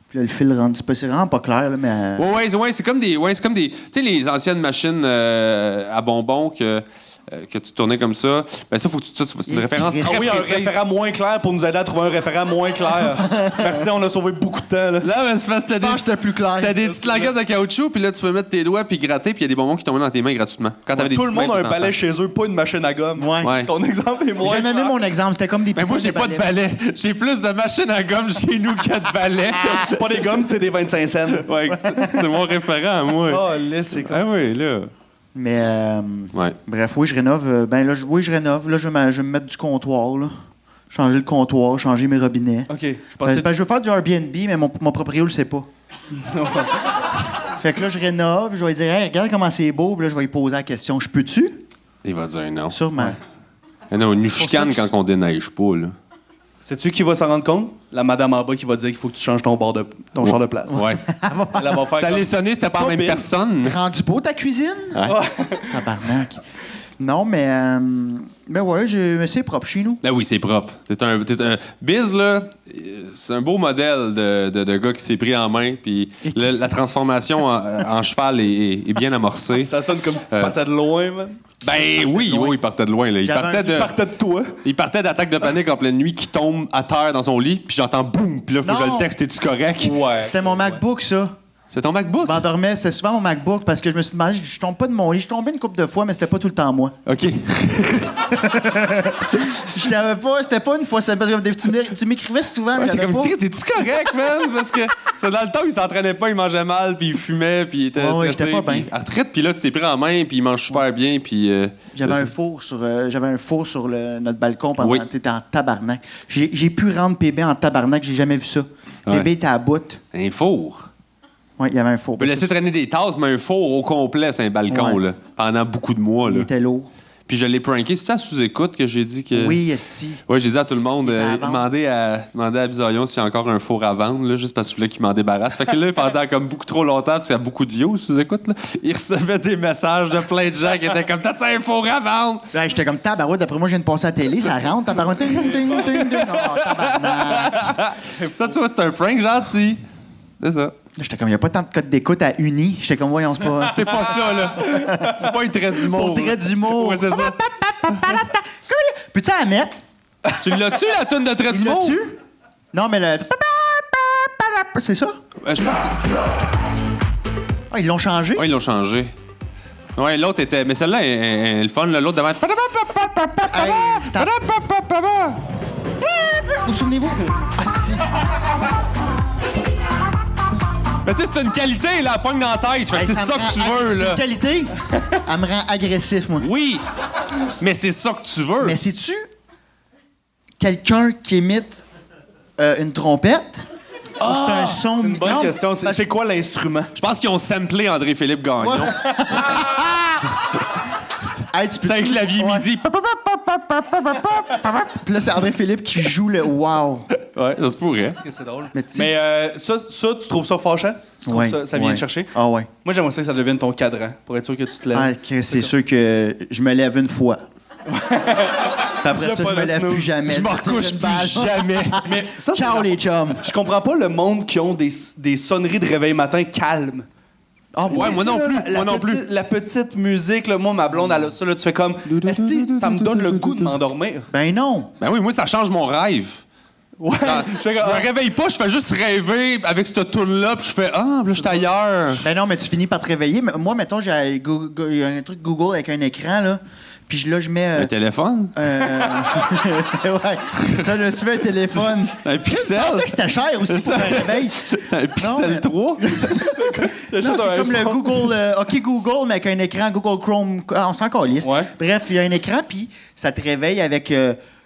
Puis là, le fil rentre. C'est vraiment pas clair, là, mais. Ouais, c'est comme des. Tu sais, les anciennes machines à bonbons que tu tournais comme ça. Ben ça, faut que c'est une référence Ah très Ah oui, un précise. référent moins clair pour nous aider à trouver un référent moins clair. Merci, on a sauvé beaucoup de temps. Là. Là, ben, c'est parce que Je pense que c'était plus clair. C'était des petites languettes de caoutchouc, puis là, tu peux mettre tes doigts puis gratter, puis il y a des bonbons qui tombaient dans tes mains gratuitement. Quand t'avais des Tout le petites monde mains, a un tout balai enfant. chez eux, pas une machine à gomme. Ouais. Ouais. Ton exemple est moins J'ai même aimé clair. mon exemple. C'était comme des Mais moi, j'ai pas de balai. J'ai plus de machines à gomme chez nous qu'il y a de balais. C'est pas des gommes, c'est des 25 cents. Ouais, c'est mon référent, moi. Oh, là, c'est comme... Ah oui, là. Mais. Ouais. Bref, oui, je rénove. Ben là, oui, je rénove. Là, je vais me mettre du comptoir, là. Changer le comptoir, changer mes robinets. OK, je pensais... Ben, je veux faire du Airbnb, mais mon proprio le sait pas. Fait que là, je rénove, je vais lui dire, hey, regarde comment c'est beau, puis là, je vais lui poser la question, je peux-tu? Il va dire non. Sûrement. Ah non, une ça chicane que quand on déneige pas, là. Sais-tu qui va s'en rendre compte? La madame en bas qui va dire qu'il faut que tu changes ton char de place. Ouais. Elle va faire T'as comme... allé sonner, c'était pas la même pire. personne. Rendu beau ta cuisine? Ouais. Tabarnak. Non, mais ouais, mais c'est propre chez nous. Ben oui, c'est propre. T'es un Biz, là, c'est un beau modèle de gars qui s'est pris en main, puis la transformation en cheval est bien amorcée. Ça sonne comme si tu partais de loin, man. Ben oui, il partait de loin. Là. J'avais Tu partais de toi. Il partait d'attaque de panique en pleine nuit qui tombe à terre dans son lit, puis j'entends boum, puis là, faut que je Non. le texte, es-tu correct? Ouais. C'était mon MacBook, ça. C'est ton MacBook? Je m'endormais, c'était souvent mon MacBook parce que je me suis demandé, je tombe pas de mon lit. Je tombais une couple de fois, mais c'était pas tout le temps moi. OK. Je t'avais pas, c'était pas une fois, c'est parce que tu m'écrivais souvent, mais J'étais j'avais comme, pas. Chris, es-tu correct, man? Parce que c'est dans le temps où il s'entraînait pas, il mangeait mal, puis il fumait, puis il était Ouais, stressé. j'étais pas puis bien. à retraite, puis là, tu t'es pris en main, puis il mange super bien, puis... J'avais là, un four sur notre balcon pendant Oui. que t'étais en tabarnak. J'ai pu rendre PB en tabarnak, j'ai jamais vu ça. Ouais. PB était à bout. un four. Oui, il y avait un four. On peut laisser traîner des tasses, mais un four au complet, c'est un balcon, Ouais. là, pendant beaucoup de mois, Il là. était lourd. Puis je l'ai pranké. C'est-tu à sous-écoute que j'ai dit que... Oui, esti. Ouais, j'ai dit à tout le monde, à vendre. demander à Bisaillon s'il y a encore un four à vendre, là, juste parce que je voulais qu'il m'en débarrasse. Fait que là, pendant comme beaucoup trop longtemps, parce qu'il y a beaucoup de views sous-écoute, là, il recevait des messages de plein de gens qui étaient comme « T'as-tu un four à vendre? » Ouais, j'étais comme tabarouette, d'après moi, je viens de passer à la télé, ça rentre, tabarouette. Ting, ting, ting, ting, ting. Oh, tabarnak. Ça, tu vois, c'est un prank gentil. C'est ça. J'étais comme, il n'y a pas tant de codes d'écoute à Uni. J'étais comme, voyons, c'est pas. C'est pas ça, là. C'est pas un trait d'humour. Pour trait d'humour. Ouais, c'est ça. Peux-tu la mettre? Tu l'as-tu, la toune de trait Il d'humour? l'a-tu? Non, mais le. C'est ça? Je pense... Ah, ils l'ont changé? Ouais, ils l'ont changé. Ouais, l'autre était... Mais celle-là est le fun, là. L'autre devait être... Hey, vous souvenez-vous? Asti. Mais tu sais, c'est une qualité, là, pogne dans la tête. Fait que Hey, c'est me ça rend que tu veux, C'est là. une qualité? Elle me rend agressif, moi. Oui, mais c'est ça que tu veux. Mais sais-tu quelqu'un qui imite une trompette? Ou c'est un son... C'est une bonne Non, question. parce- C'est quoi l'instrument? Je pense qu'ils ont samplé André-Philippe Gagnon. Hey, tu peux C'est un clavier Ouais. midi. Puis là, c'est André-Philippe qui joue le wow. Ouais, ça se pourrait. Parce que c'est drôle. Mais tu sais- Mais ça, tu trouves ça fâchant? Tu trouves Ouais, ça vient ouais. te chercher? Ah ouais. Moi, j'aimerais ça que ça devienne ton cadran, pour être sûr que tu te lèves. Ah, que c'est sûr que je me lève une fois. Puis après ça, je me lève plus jamais. Je me tire recouche une balle. plus jamais. Mais ça, c'est Ciao la- les chums. Je comprends pas le monde qui ont des sonneries de réveil matin calmes. Ah, Ouais, moi non plus. La Moi non plus. La petite musique, là, moi, ma blonde, elle a ça, là, tu fais comme... Esti, ça me donne le goût de m'endormir. Ben non. Ben oui, moi, ça change mon rêve. Ouais. Je me réveille pas, je fais juste rêver avec cette toune-là, puis je fais « Ah, là, je suis ailleurs. Ben non, mais tu finis par te réveiller. Mais moi, mettons, j'ai il y a un truc Google avec un écran, là. Puis là, je mets... » Un téléphone? ouais. Ça, je suis un téléphone. Un Ça pixel? que c'était cher aussi pour un réveil. Un pixel mais- 3? Non, c'est comme le Google... OK, Google, mais avec un écran Google Chrome. Ah, on s'en calisse. Ouais. Bref, il y a un écran, puis ça te réveille avec...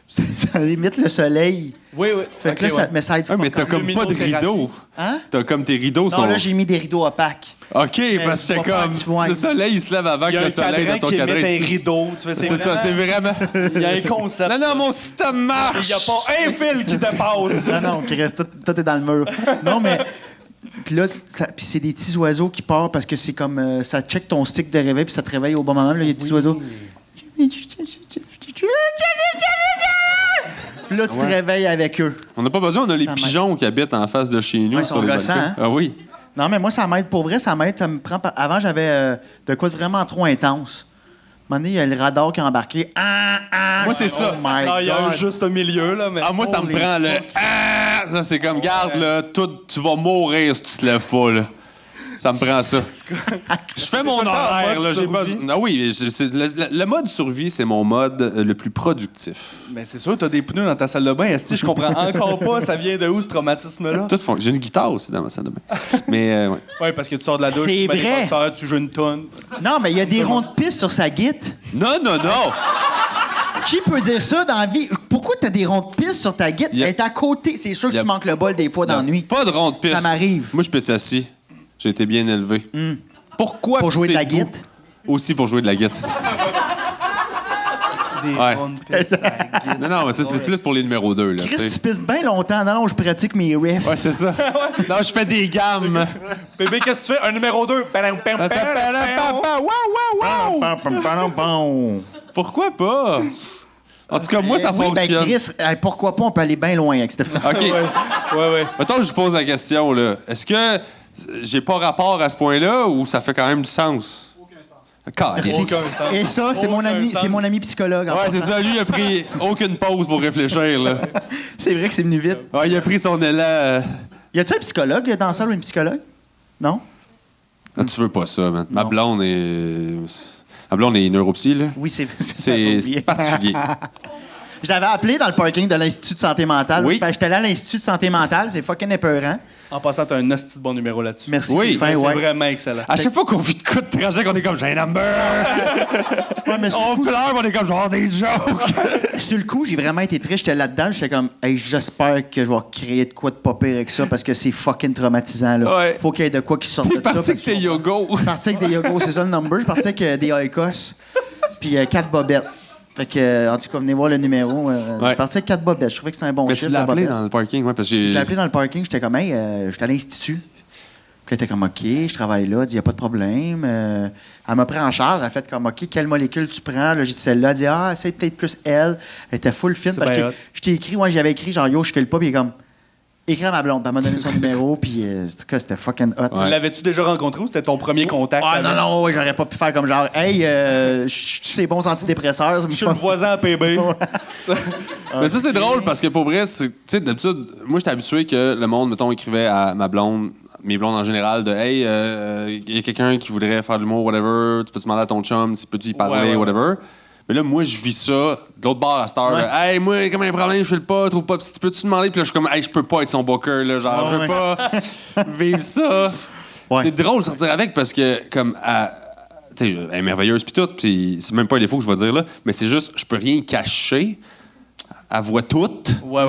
ça limite le soleil. Oui, oui. Fait que là, ça, mais ça aide Ouais, mais t'as fuck comme pas de luminothérapie. rideaux. Hein? T'as comme tes rideaux Non, sont... là, j'ai mis des rideaux opaques. OK, parce que tu vas c'est faire comme... du foin. Le soleil, il se lève avant Il y que a le un soleil cadran dans ton qui cadran. émet il un se- rideau. Tu fais, C'est ça, c'est vraiment... Il y a un concept. Non, non, mon système Il marche! n'y a pas un fil qui te passe. Non, non, qui reste tout est dans le mur. Non, mais. Puis là, puis c'est des petits oiseaux qui partent parce que c'est comme. Ça check ton stick de réveil puis ça te réveille au bon moment. Là, il y a des petits oiseaux. Puis là, tu te réveilles avec eux. On n'a pas besoin, on a les Ça pigeons qui habitent en face de chez nous. Ouais, ils sur sont les gossants, balcons. hein? Ah oui. Non, mais moi, ça m'aide. Pour vrai, ça m'aide. Ça me prend. Avant, j'avais de quoi de vraiment trop intense. À un moment donné, il y a le radar qui a embarqué. Moi, c'est ça. Oh my Non, il y a un God. juste milieu, là. Mais... Ah, moi, ça me Holy prend le... fuck. Ah! Ça, c'est comme, garde, là, tu vas mourir si tu te lèves pas, là. Ça me prend ça. Je fais mon tout le temps en horaire, mode là. J'ai pas... survie. Ah oui, le mode survie, c'est mon mode le plus productif. Mais c'est sûr, t'as des pneus dans ta salle de bain. Esti, je comprends encore pas, ça vient de où, ce traumatisme-là? Tout fond. J'ai une guitare aussi dans ma salle de bain. Mais, ouais. Oui, parce que tu sors de la douche, C'est tu mets des vrai. boxeurs, tu joues une tonne. Non, mais il y a des ronds de piste sur sa guite. Non, non, non! Qui peut dire ça dans la vie? Pourquoi t'as des ronds de piste sur ta guite? Y a- Elle est à côté. C'est sûr que y a- tu manques le bol des fois dans la nuit. Pas de ronde piste. Ça m'arrive. Moi, je peux assis. J'ai été bien élevé. Pourquoi Pour jouer de pisser la debout? guite. Aussi pour jouer de la guite. Des Ouais. rondes pistes à la guide. Non, non, mais ça, c'est plus pour les numéros 2, là. Chris, tu sais. tu pisses bien longtemps. Non, non, je pratique mes riffs. Ouais, c'est ça. Non, je fais des gammes. Bébé, qu'est-ce que tu fais? Un numéro 2. Pourquoi pas? En tout cas, moi, ça Oui, ben fonctionne. Chris, pourquoi pas, on peut aller bien loin avec cette... OK. Ouais. Mettons que je vous pose la question, là. Est-ce que j'ai pas rapport à ce point-là ou ça fait quand même du sens? Aucun sens. Et ça, c'est mon Aucun ami, sens. c'est mon ami psychologue. en Ouais, c'est passant. ça. Lui, il a pris aucune pause pour réfléchir, là. C'est vrai que c'est venu vite. Ouais, il a pris son élan. Y a-tu un psychologue dans la salle ou une psychologue? Non? Ah, tu veux pas ça, man. Ma Non. blonde est. Ma blonde est neuropsy, là. Oui, c'est C'est particulier. Je l'avais appelé dans le parking de l'Institut de santé mentale. Oui. J'étais allé à l'Institut de santé mentale, c'est fucking épeurant. En passant, t'as un hostie de bon numéro là-dessus. Merci. Oui. t'es fin, C'est ouais. vraiment excellent. À chaque fois qu'on vit de coups de trajet, qu'on est comme j'ai un number. Ouais, mais sur, On le coup, pleure, on est comme genre des jokes. sur le coup, j'ai vraiment été triste. J'étais là-dedans, j'étais comme, hey, j'espère que je vais créer de quoi de pas pire avec ça parce que c'est fucking traumatisant. Là. Ouais. Faut qu'il y ait de quoi qui sorte T'es de ça. parti parce avec tes que- yogos. Je suis parti avec des yogos, c'est ça le number. Je suis parti avec des oikos. puis 4 bobettes. Fait que, en tout cas, venez voir le numéro. Je suis parti avec 4 bobettes. Je trouvais que c'était un bon Mais chiffre. tu l'as de appelé bobettes. dans le parking, ouais, parce que Je l'ai appelé dans le parking. J'étais comme, hey, j'étais à l'Institut. Puis elle était comme, OK, je travaille là. Elle dit, il n'y a pas de problème. Elle m'a pris en charge. Elle a fait comme, OK, quelle molécule tu prends? Là, j'ai dit celle-là. Elle dit, c'est peut-être plus elle. Elle était full fine. C'est Parce bien que je t'ai écrit, moi, j'avais écrit, genre, yo, je file pas. Puis il est comme, écris à ma blonde. Puis elle m'a donné son numéro. Puis en tout cas, c'était fucking hot. Ouais. L'avais-tu déjà rencontré ou c'était ton premier contact? Ah, avec- non, ouais, j'aurais pas pu faire comme genre, hey, c'est bons antidépresseurs. Je suis le voisin à PB. Mais ça, c'est drôle parce que pour vrai, tu sais, d'habitude, moi, j'étais habitué que le monde, mettons, écrivait à ma blonde, mes blondes en général, de hey, il y a quelqu'un qui voudrait faire de l'humour, whatever, tu peux demander à ton chum, si peux-tu y parler, Ouais. whatever. Mais là, moi, je vis ça de l'autre bord à cette heure. Ouais. Là, hey, moi, comme un problème, je fais le pas, trouve pas, tu peux-tu demander? Puis là, je suis comme, hey, je peux pas être son booker, là, genre, je veux pas vivre ça. Ouais. C'est drôle de sortir avec parce que, comme, tu sais, elle est merveilleuse, puis tout, puis c'est même pas un défaut que je vais dire, là, mais c'est juste, je peux rien cacher. Elle voit tout. Ouais.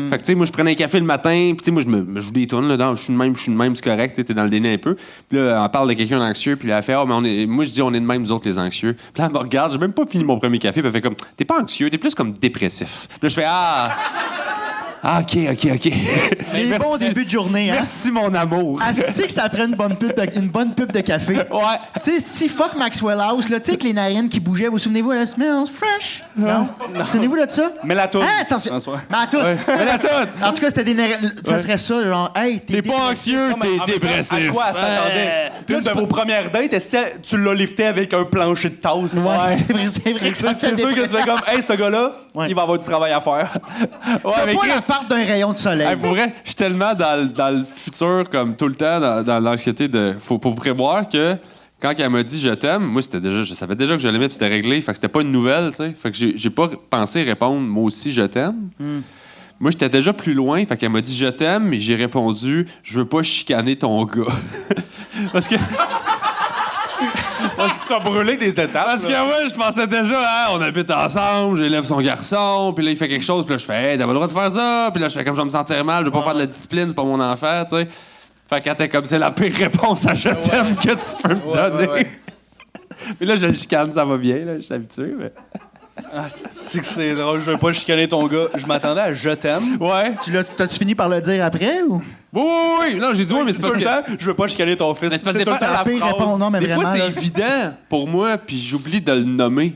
Fait que, tu sais, moi, je prenais un café le matin, puis, tu sais, moi, je me joue des tunes, là, je suis de même, c'est correct, tu sais, t'es dans le déni un peu. Puis là, on parle de quelqu'un d'anxieux, puis là, elle fait, mais moi, je dis, on est de même, nous autres, les anxieux. Puis là, elle me regarde, j'ai même pas fini mon premier café, puis elle fait comme, t'es pas anxieux, t'es plus comme dépressif. Puis là, je fais, OK. Les bons débuts de journée, hein? Merci, mon amour. Asti que ça prend une bonne pub de café. Ouais. Tu sais, si fuck Maxwell House, là, tu sais, avec les narines qui bougeaient, vous souvenez-vous, elle smells fresh? Non? Vous souvenez-vous de ça? Mais la toune. Ah, attention! En soi. Mais à tout! Mais la toune. En tout cas, c'était des narines. Ça serait ça, genre, hey, T'es pas anxieux, t'es À dépressif. quoi elle s'attendait? Une de vos premières dates, est-ce que tu l'as lifté avec un plancher de tasse? Ouais, c'est vrai que ça C'est sûr que tu fais comme, hey, ce gars-là, Ouais. il va avoir du travail à faire. Ouais, mais pas Chris, la part d'un rayon de soleil. hey, pour vrai, je suis tellement dans le futur, comme tout le temps, dans l'anxiété de. Faut prévoir que quand elle m'a dit je t'aime, moi, je savais déjà que je l'aimais, puis c'était réglé. Fait que c'était pas une nouvelle, tu sais. Fait que j'ai pas pensé répondre moi aussi je t'aime. Moi, j'étais déjà plus loin, fait qu'elle m'a dit je t'aime, mais j'ai répondu je veux pas chicaner ton gars. Parce que. T'as brûlé des étapes. Parce que moi, je pensais déjà, hein, on habite ensemble, j'élève son garçon, puis là, il fait quelque chose, puis là, je fais, hey, t'as pas le droit de faire ça, puis là, je fais comme je vais me sentir mal, je veux pas faire de la discipline, c'est pas mon enfant, tu sais. Fait qu'elle était comme, c'est la pire réponse à je t'aime que tu peux me donner. ouais. Puis là, je le chicane, ça va bien, là, je suis habitué, mais. Ah, c'est drôle, je veux pas chicaner ton gars. Je m'attendais à je t'aime. Ouais. T'as-tu fini par le dire après ou? Oui. Non, j'ai dit oui, mais c'est Tout parce le que. temps, je veux pas chicaner ton fils. Mais c'est parce que tout le des fois, temps la pire phrase. réponse, non, mais Des vraiment. fois, c'est là. évident pour moi, puis j'oublie de le nommer.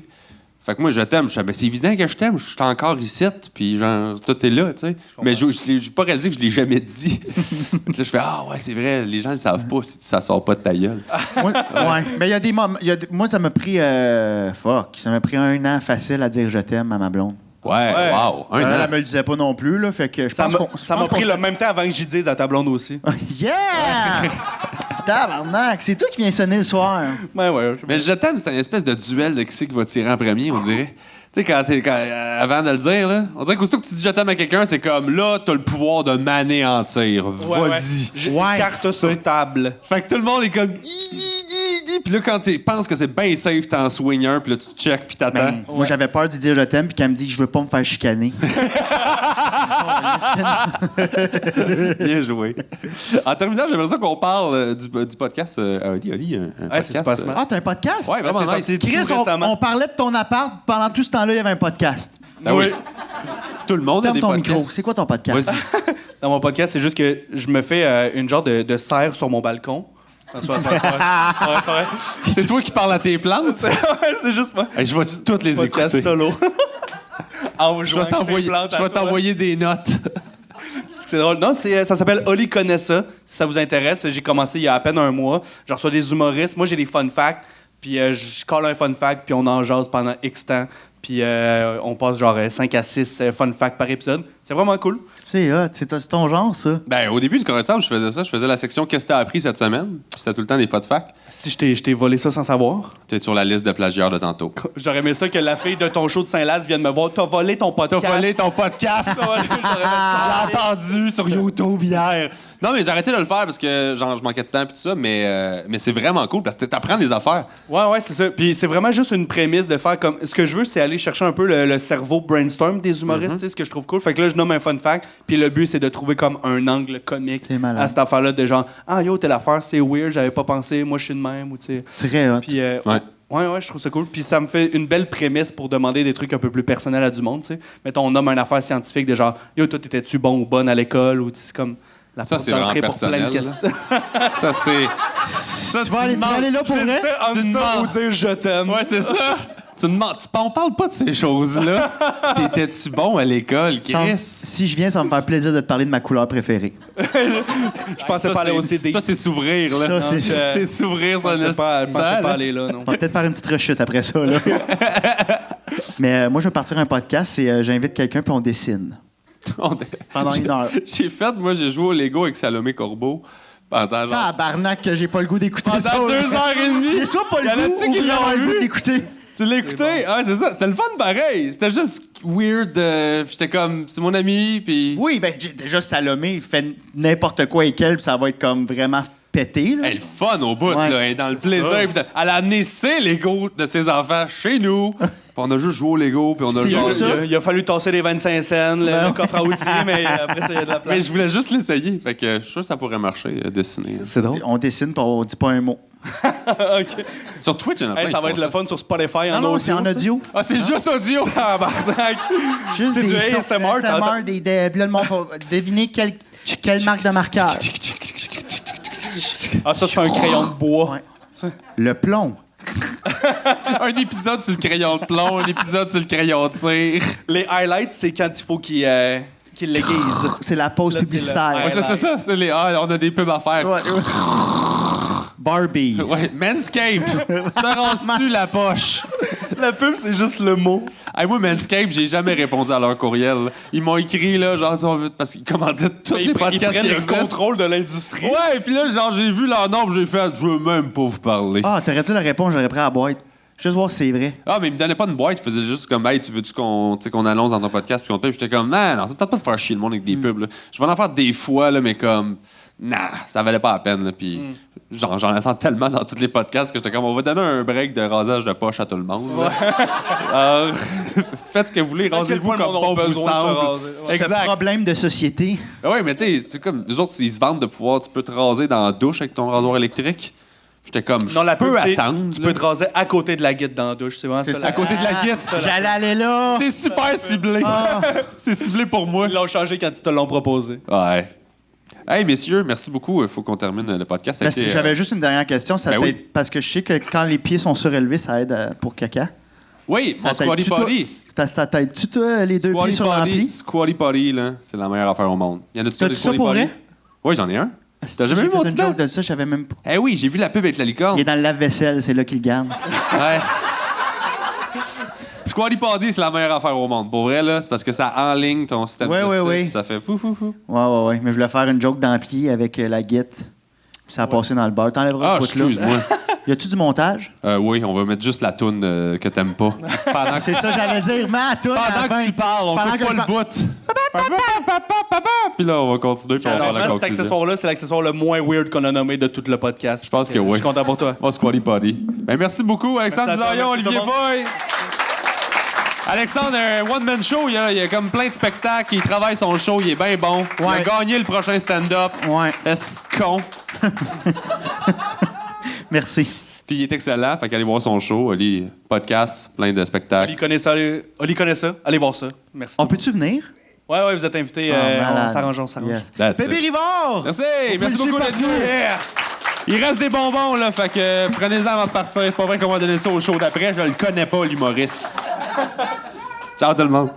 Fait que moi, je t'aime. Je fais, ben, c'est évident que je t'aime. Je suis encore ici, puis genre, tout est là, tu sais. Mais j'ai pas réalisé que je l'ai jamais dit. Puis là, je fais, ah ouais, c'est vrai, les gens ne savent pas si ça sort pas de ta gueule. Moi, ouais. Mais il y a des moments. Moi, ça m'a pris. Ça m'a pris 1 an facile à dire je t'aime à ma blonde. Ouais, wow. Elle Un an. me le disait pas non plus, là. Fait que je Ça pense m'a- qu'on. ça m'a pris le même temps avant que j'y dise à ta blonde aussi. Yeah! Tabarnak, c'est toi qui viens sonner le soir. Ouais. Mais le je t'aime, c'est une espèce de duel de qui c'est qui va tirer en premier, on dirait. Tu sais, avant de le dire, là, on dirait qu'aussitôt que tu dis je t'aime à quelqu'un, c'est comme là, t'as le pouvoir de m'anéantir. Vas-y. J'ai Ouais. carte sur table. Fait que tout le monde est comme. Puis là, quand tu penses que c'est bien safe, t'en swing un, puis là, tu check, puis t'attends. Ben, moi, j'avais peur de dire je t'aime, puis qu'elle me dit je veux pas me faire chicaner. Bien joué. En terminant, j'aimerais ça qu'on parle du podcast. Oli, un Ouais, c'est podcast. super Ah, t'as un podcast? Ouais, vraiment c'est nice. sorti Chris, tout récemment. on parlait de ton appart. Pendant tout ce temps-là, il y avait un podcast. Ah oui. Tout le monde a Ferme des ton podcasts. micro. C'est quoi ton podcast? Vas-y. Dans mon podcast, c'est juste que je me fais une genre de serre sur mon balcon. C'est vrai. C'est toi qui parles à tes plantes? C'est juste moi. Hey, je vais toutes les Podcast écouter. solo. En Je vais t'envoyer des notes. C'est drôle. Non, ça s'appelle Oli connaît ça. Si ça vous intéresse, j'ai commencé il y a à peine 1 mois. Je reçois des humoristes. Moi, j'ai des fun facts. Puis je colle un fun fact, puis on en jase pendant X temps. Puis on passe genre 5 à 6 fun facts par épisode. C'est vraiment cool. C'est hot. C'est ton genre, ça. Ben, au début du Correctable, je faisais ça. Je faisais la section Qu'est-ce que t'as appris cette semaine? Puis c'était tout le temps des fun facts. Si je t'ai volé ça sans savoir. T'es sur la liste de plagiaires de tantôt. J'aurais aimé ça que la fille de ton show de Saint-Laz vienne me voir. T'as volé ton podcast. podcast. J'ai entendu sur YouTube hier. Non, mais j'ai arrêté de le faire parce que genre, je manquais de temps et tout ça, mais c'est vraiment cool parce que t'apprends des affaires. Ouais, c'est ça. Puis c'est vraiment juste une prémisse de faire comme. Ce que je veux, c'est aller chercher un peu le cerveau brainstorm des humoristes, tu sais, ce que je trouve cool. Fait que là, je nomme un fun fact. Puis le but, c'est de trouver comme un angle comique C'est malade. à cette affaire-là de genre, ah yo, telle affaire, c'est weird, j'avais pas pensé, moi je suis de même, ou tu sais. Très hot. Puis Ouais. Ouais, je trouve ça cool. Puis ça me fait une belle prémisse pour demander des trucs un peu plus personnels à du monde, tu sais. Mettons, on nomme une affaire scientifique de genre, yo, toi, t'étais-tu bon ou bonne à l'école? Ou c'est comme la Ça, porte c'est vraiment d'entrée pour plein de personnel. questions. Ça, c'est. Ça, Tu vas aller là pour vrai? Tu demandes. dire je t'aime. Ouais, c'est ça. Tu demandes. On parle pas de ces choses-là. T'étais-tu bon à l'école, Chris? Si je viens, ça va me faire plaisir de te parler de ma couleur préférée. Je pensais pas aller au CD. Ça, c'est s'ouvrir, là. Ça, c'est- C'est s'ouvrir, Je pensais pas aller là, non. On va peut-être faire une petite rechute après ça. Là. Mais moi, je vais partir un podcast et j'invite quelqu'un puis on dessine pendant une heure. J'ai joué au Lego avec Salomé Corbeau pendant genre. Tabarnak que j'ai pas le goût d'écouter ça. Pendant 2 heures et demie. J'ai soit pas Y en le goût a-tu ou qui vraiment l'ont le goût vu? d'écouter. Tu l'as écouté? Ah, c'est ça. C'était le fun pareil. C'était juste weird. J'étais comme, c'est mon ami, puis. Oui, ben déjà, Salomé il fait n'importe quoi avec elle puis ça va être comme vraiment pété. Là. Elle est fun au bout, Ouais. là. Elle est dans le plaisir. Puis elle a amené ses Legos de ses enfants chez nous. Puis on a juste joué au Lego, puis on a C'est genre. ça. Il a fallu tasser les 25 cents, le coffre à outils, mais après, ça, il y a de la place. Mais je voulais juste l'essayer. Fait que je suis sûr que ça pourrait marcher, dessiner. C'est drôle. On dessine puis on dit pas un mot. OK. Sur Twitch, il y en a plein Hey, ça qui va font être le fun sur Spotify Non, non, c'est en audio. Ah, c'est juste audio! Tabarnak. Juste C'est des du sons ASMR, ASMR, puis là, le monde va deviner quelle marque de marqueur. Ah, ça, c'est un crayon de bois. Ouais. Le plomb. Un épisode sur le crayon de plomb, un épisode sur le crayon de cire. Les highlights, c'est quand il faut qu'il l'aiguise. C'est la pause Là, c'est publicitaire. le- Ouais, c'est ça. C'est les... Ah, on a des pubs à faire. Ouais. Barbies. Ouais, Manscape! Te rases-tu la poche? La pub, c'est juste le mot. Hey, moi, Manscape, j'ai jamais répondu à leur courriel. Ils m'ont écrit, là, genre, on veut- parce qu'ils commanditent tous les Ils podcasts prennent qui le existent. contrôle de l'industrie. Ouais, puis là, genre, j'ai vu leur nombre, j'ai fait, je veux même pas vous parler. Ah, t'aurais dû la répondre, j'aurais pris à la boîte. Juste voir si c'est vrai. Ah, mais ils me donnaient pas une boîte, ils faisaient juste comme, hey, tu veux-tu qu'on annonce dans ton podcast, puis on te paye? Puis j'étais comme, non, c'est peut-être pas de faire chier le monde avec des pubs, là. Je vais en faire des fois, là, mais comme, nah, ça valait pas la peine, là. Puis, genre, j'en attends tellement dans tous les podcasts que j'étais comme, on va donner un break de rasage de poche à tout le monde. là. Alors, faites ce que vous voulez, rasez-vous point le comme monde a bon vous besoin de se semble. raser. Ouais. C'est un problème de société. Ah ouais, mais tu sais, c'est comme, les autres, ils se vendent de pouvoir, tu peux te raser dans la douche avec ton rasoir électrique. J'étais comme, je Non, la peux pub, c'est- attendre. Tu là. peux te raser à côté de la guide dans la douche. C'est vraiment ça. à côté de la guide. J'allais aller là. C'est super ciblé. C'est ciblé pour moi. Ils l'ont changé quand ils te l'ont proposé. Ouais. Hey, messieurs, merci beaucoup. Il faut qu'on termine le podcast. Ça a été, J'avais juste une dernière question. Ça ben peut oui. être- parce que je sais que quand les pieds sont surélevés, ça aide pour caca. Oui, mon Ça Squatty t'aide-tu, toi? Potty. Ça t'aide-tu, toi, les deux pieds Squatty sur Potty, l'ampli? Squatty Potty, là, c'est la meilleure affaire au monde. Y en a-tu T'as-tu des ça Squatty pour Potty? vrai? Oui, j'en ai un. Si T'as jamais j'ai vu mon fait une petit joke de ça, je savais même pas. Eh oui, j'ai vu la pub avec la licorne. Il est dans le lave-vaisselle, c'est là qu'il le garde. Ouais. Squatty Potty, c'est la meilleure affaire au monde. Pour vrai, là, c'est parce que ça enligne ton système Ouais, digestif. ouais, ouais. Ça fait fou, fou, fou. Ouais. Mais je voulais faire une joke d'ampli avec la guette. Puis ça a passé dans le beurre. T'enlèveras Ah, ce bout-là. excuse-moi. Y a-tu du montage? Oui, on va mettre juste la toune que t'aimes pas. Pendant que, C'est ça, j'allais dire. Mais à toi, à la pendant fin. que tu parles, on Pendant coupe que pas je le bout. Puis là, on va continuer. Puis on va Alors, faire la cet conclusion. accessoire-là, c'est l'accessoire le moins weird qu'on a nommé de tout le podcast. Je pense que Je oui. suis content pour toi. Mon Squatty Potty. Ben, merci beaucoup, Alexandre Merci à toi, Bizarion, merci Olivier tout le monde. Foy. Alexandre, un one-man show, il y a comme plein de spectacles, il travaille son show, il est bien bon. Il Ouais. a gagné le prochain stand-up. Ouais, Est-ce con? merci. Puis il est excellent, fait qu'allez voir son show, Oli, podcast, plein de spectacles. Oli connaît ça. Allez voir ça. Merci. On peut-tu venir? Ouais, vous êtes invités. Ah, On malade. s'arrange. Yes. That's it. Bébé Rivard! Merci, On peut merci le beaucoup suivre d'être partout. venu. Yeah. Il reste des bonbons, là, fait que prenez-en avant de partir. C'est pas vrai qu'on va donner ça au show d'après, je le connais pas, l'humoriste. Ciao tout le monde.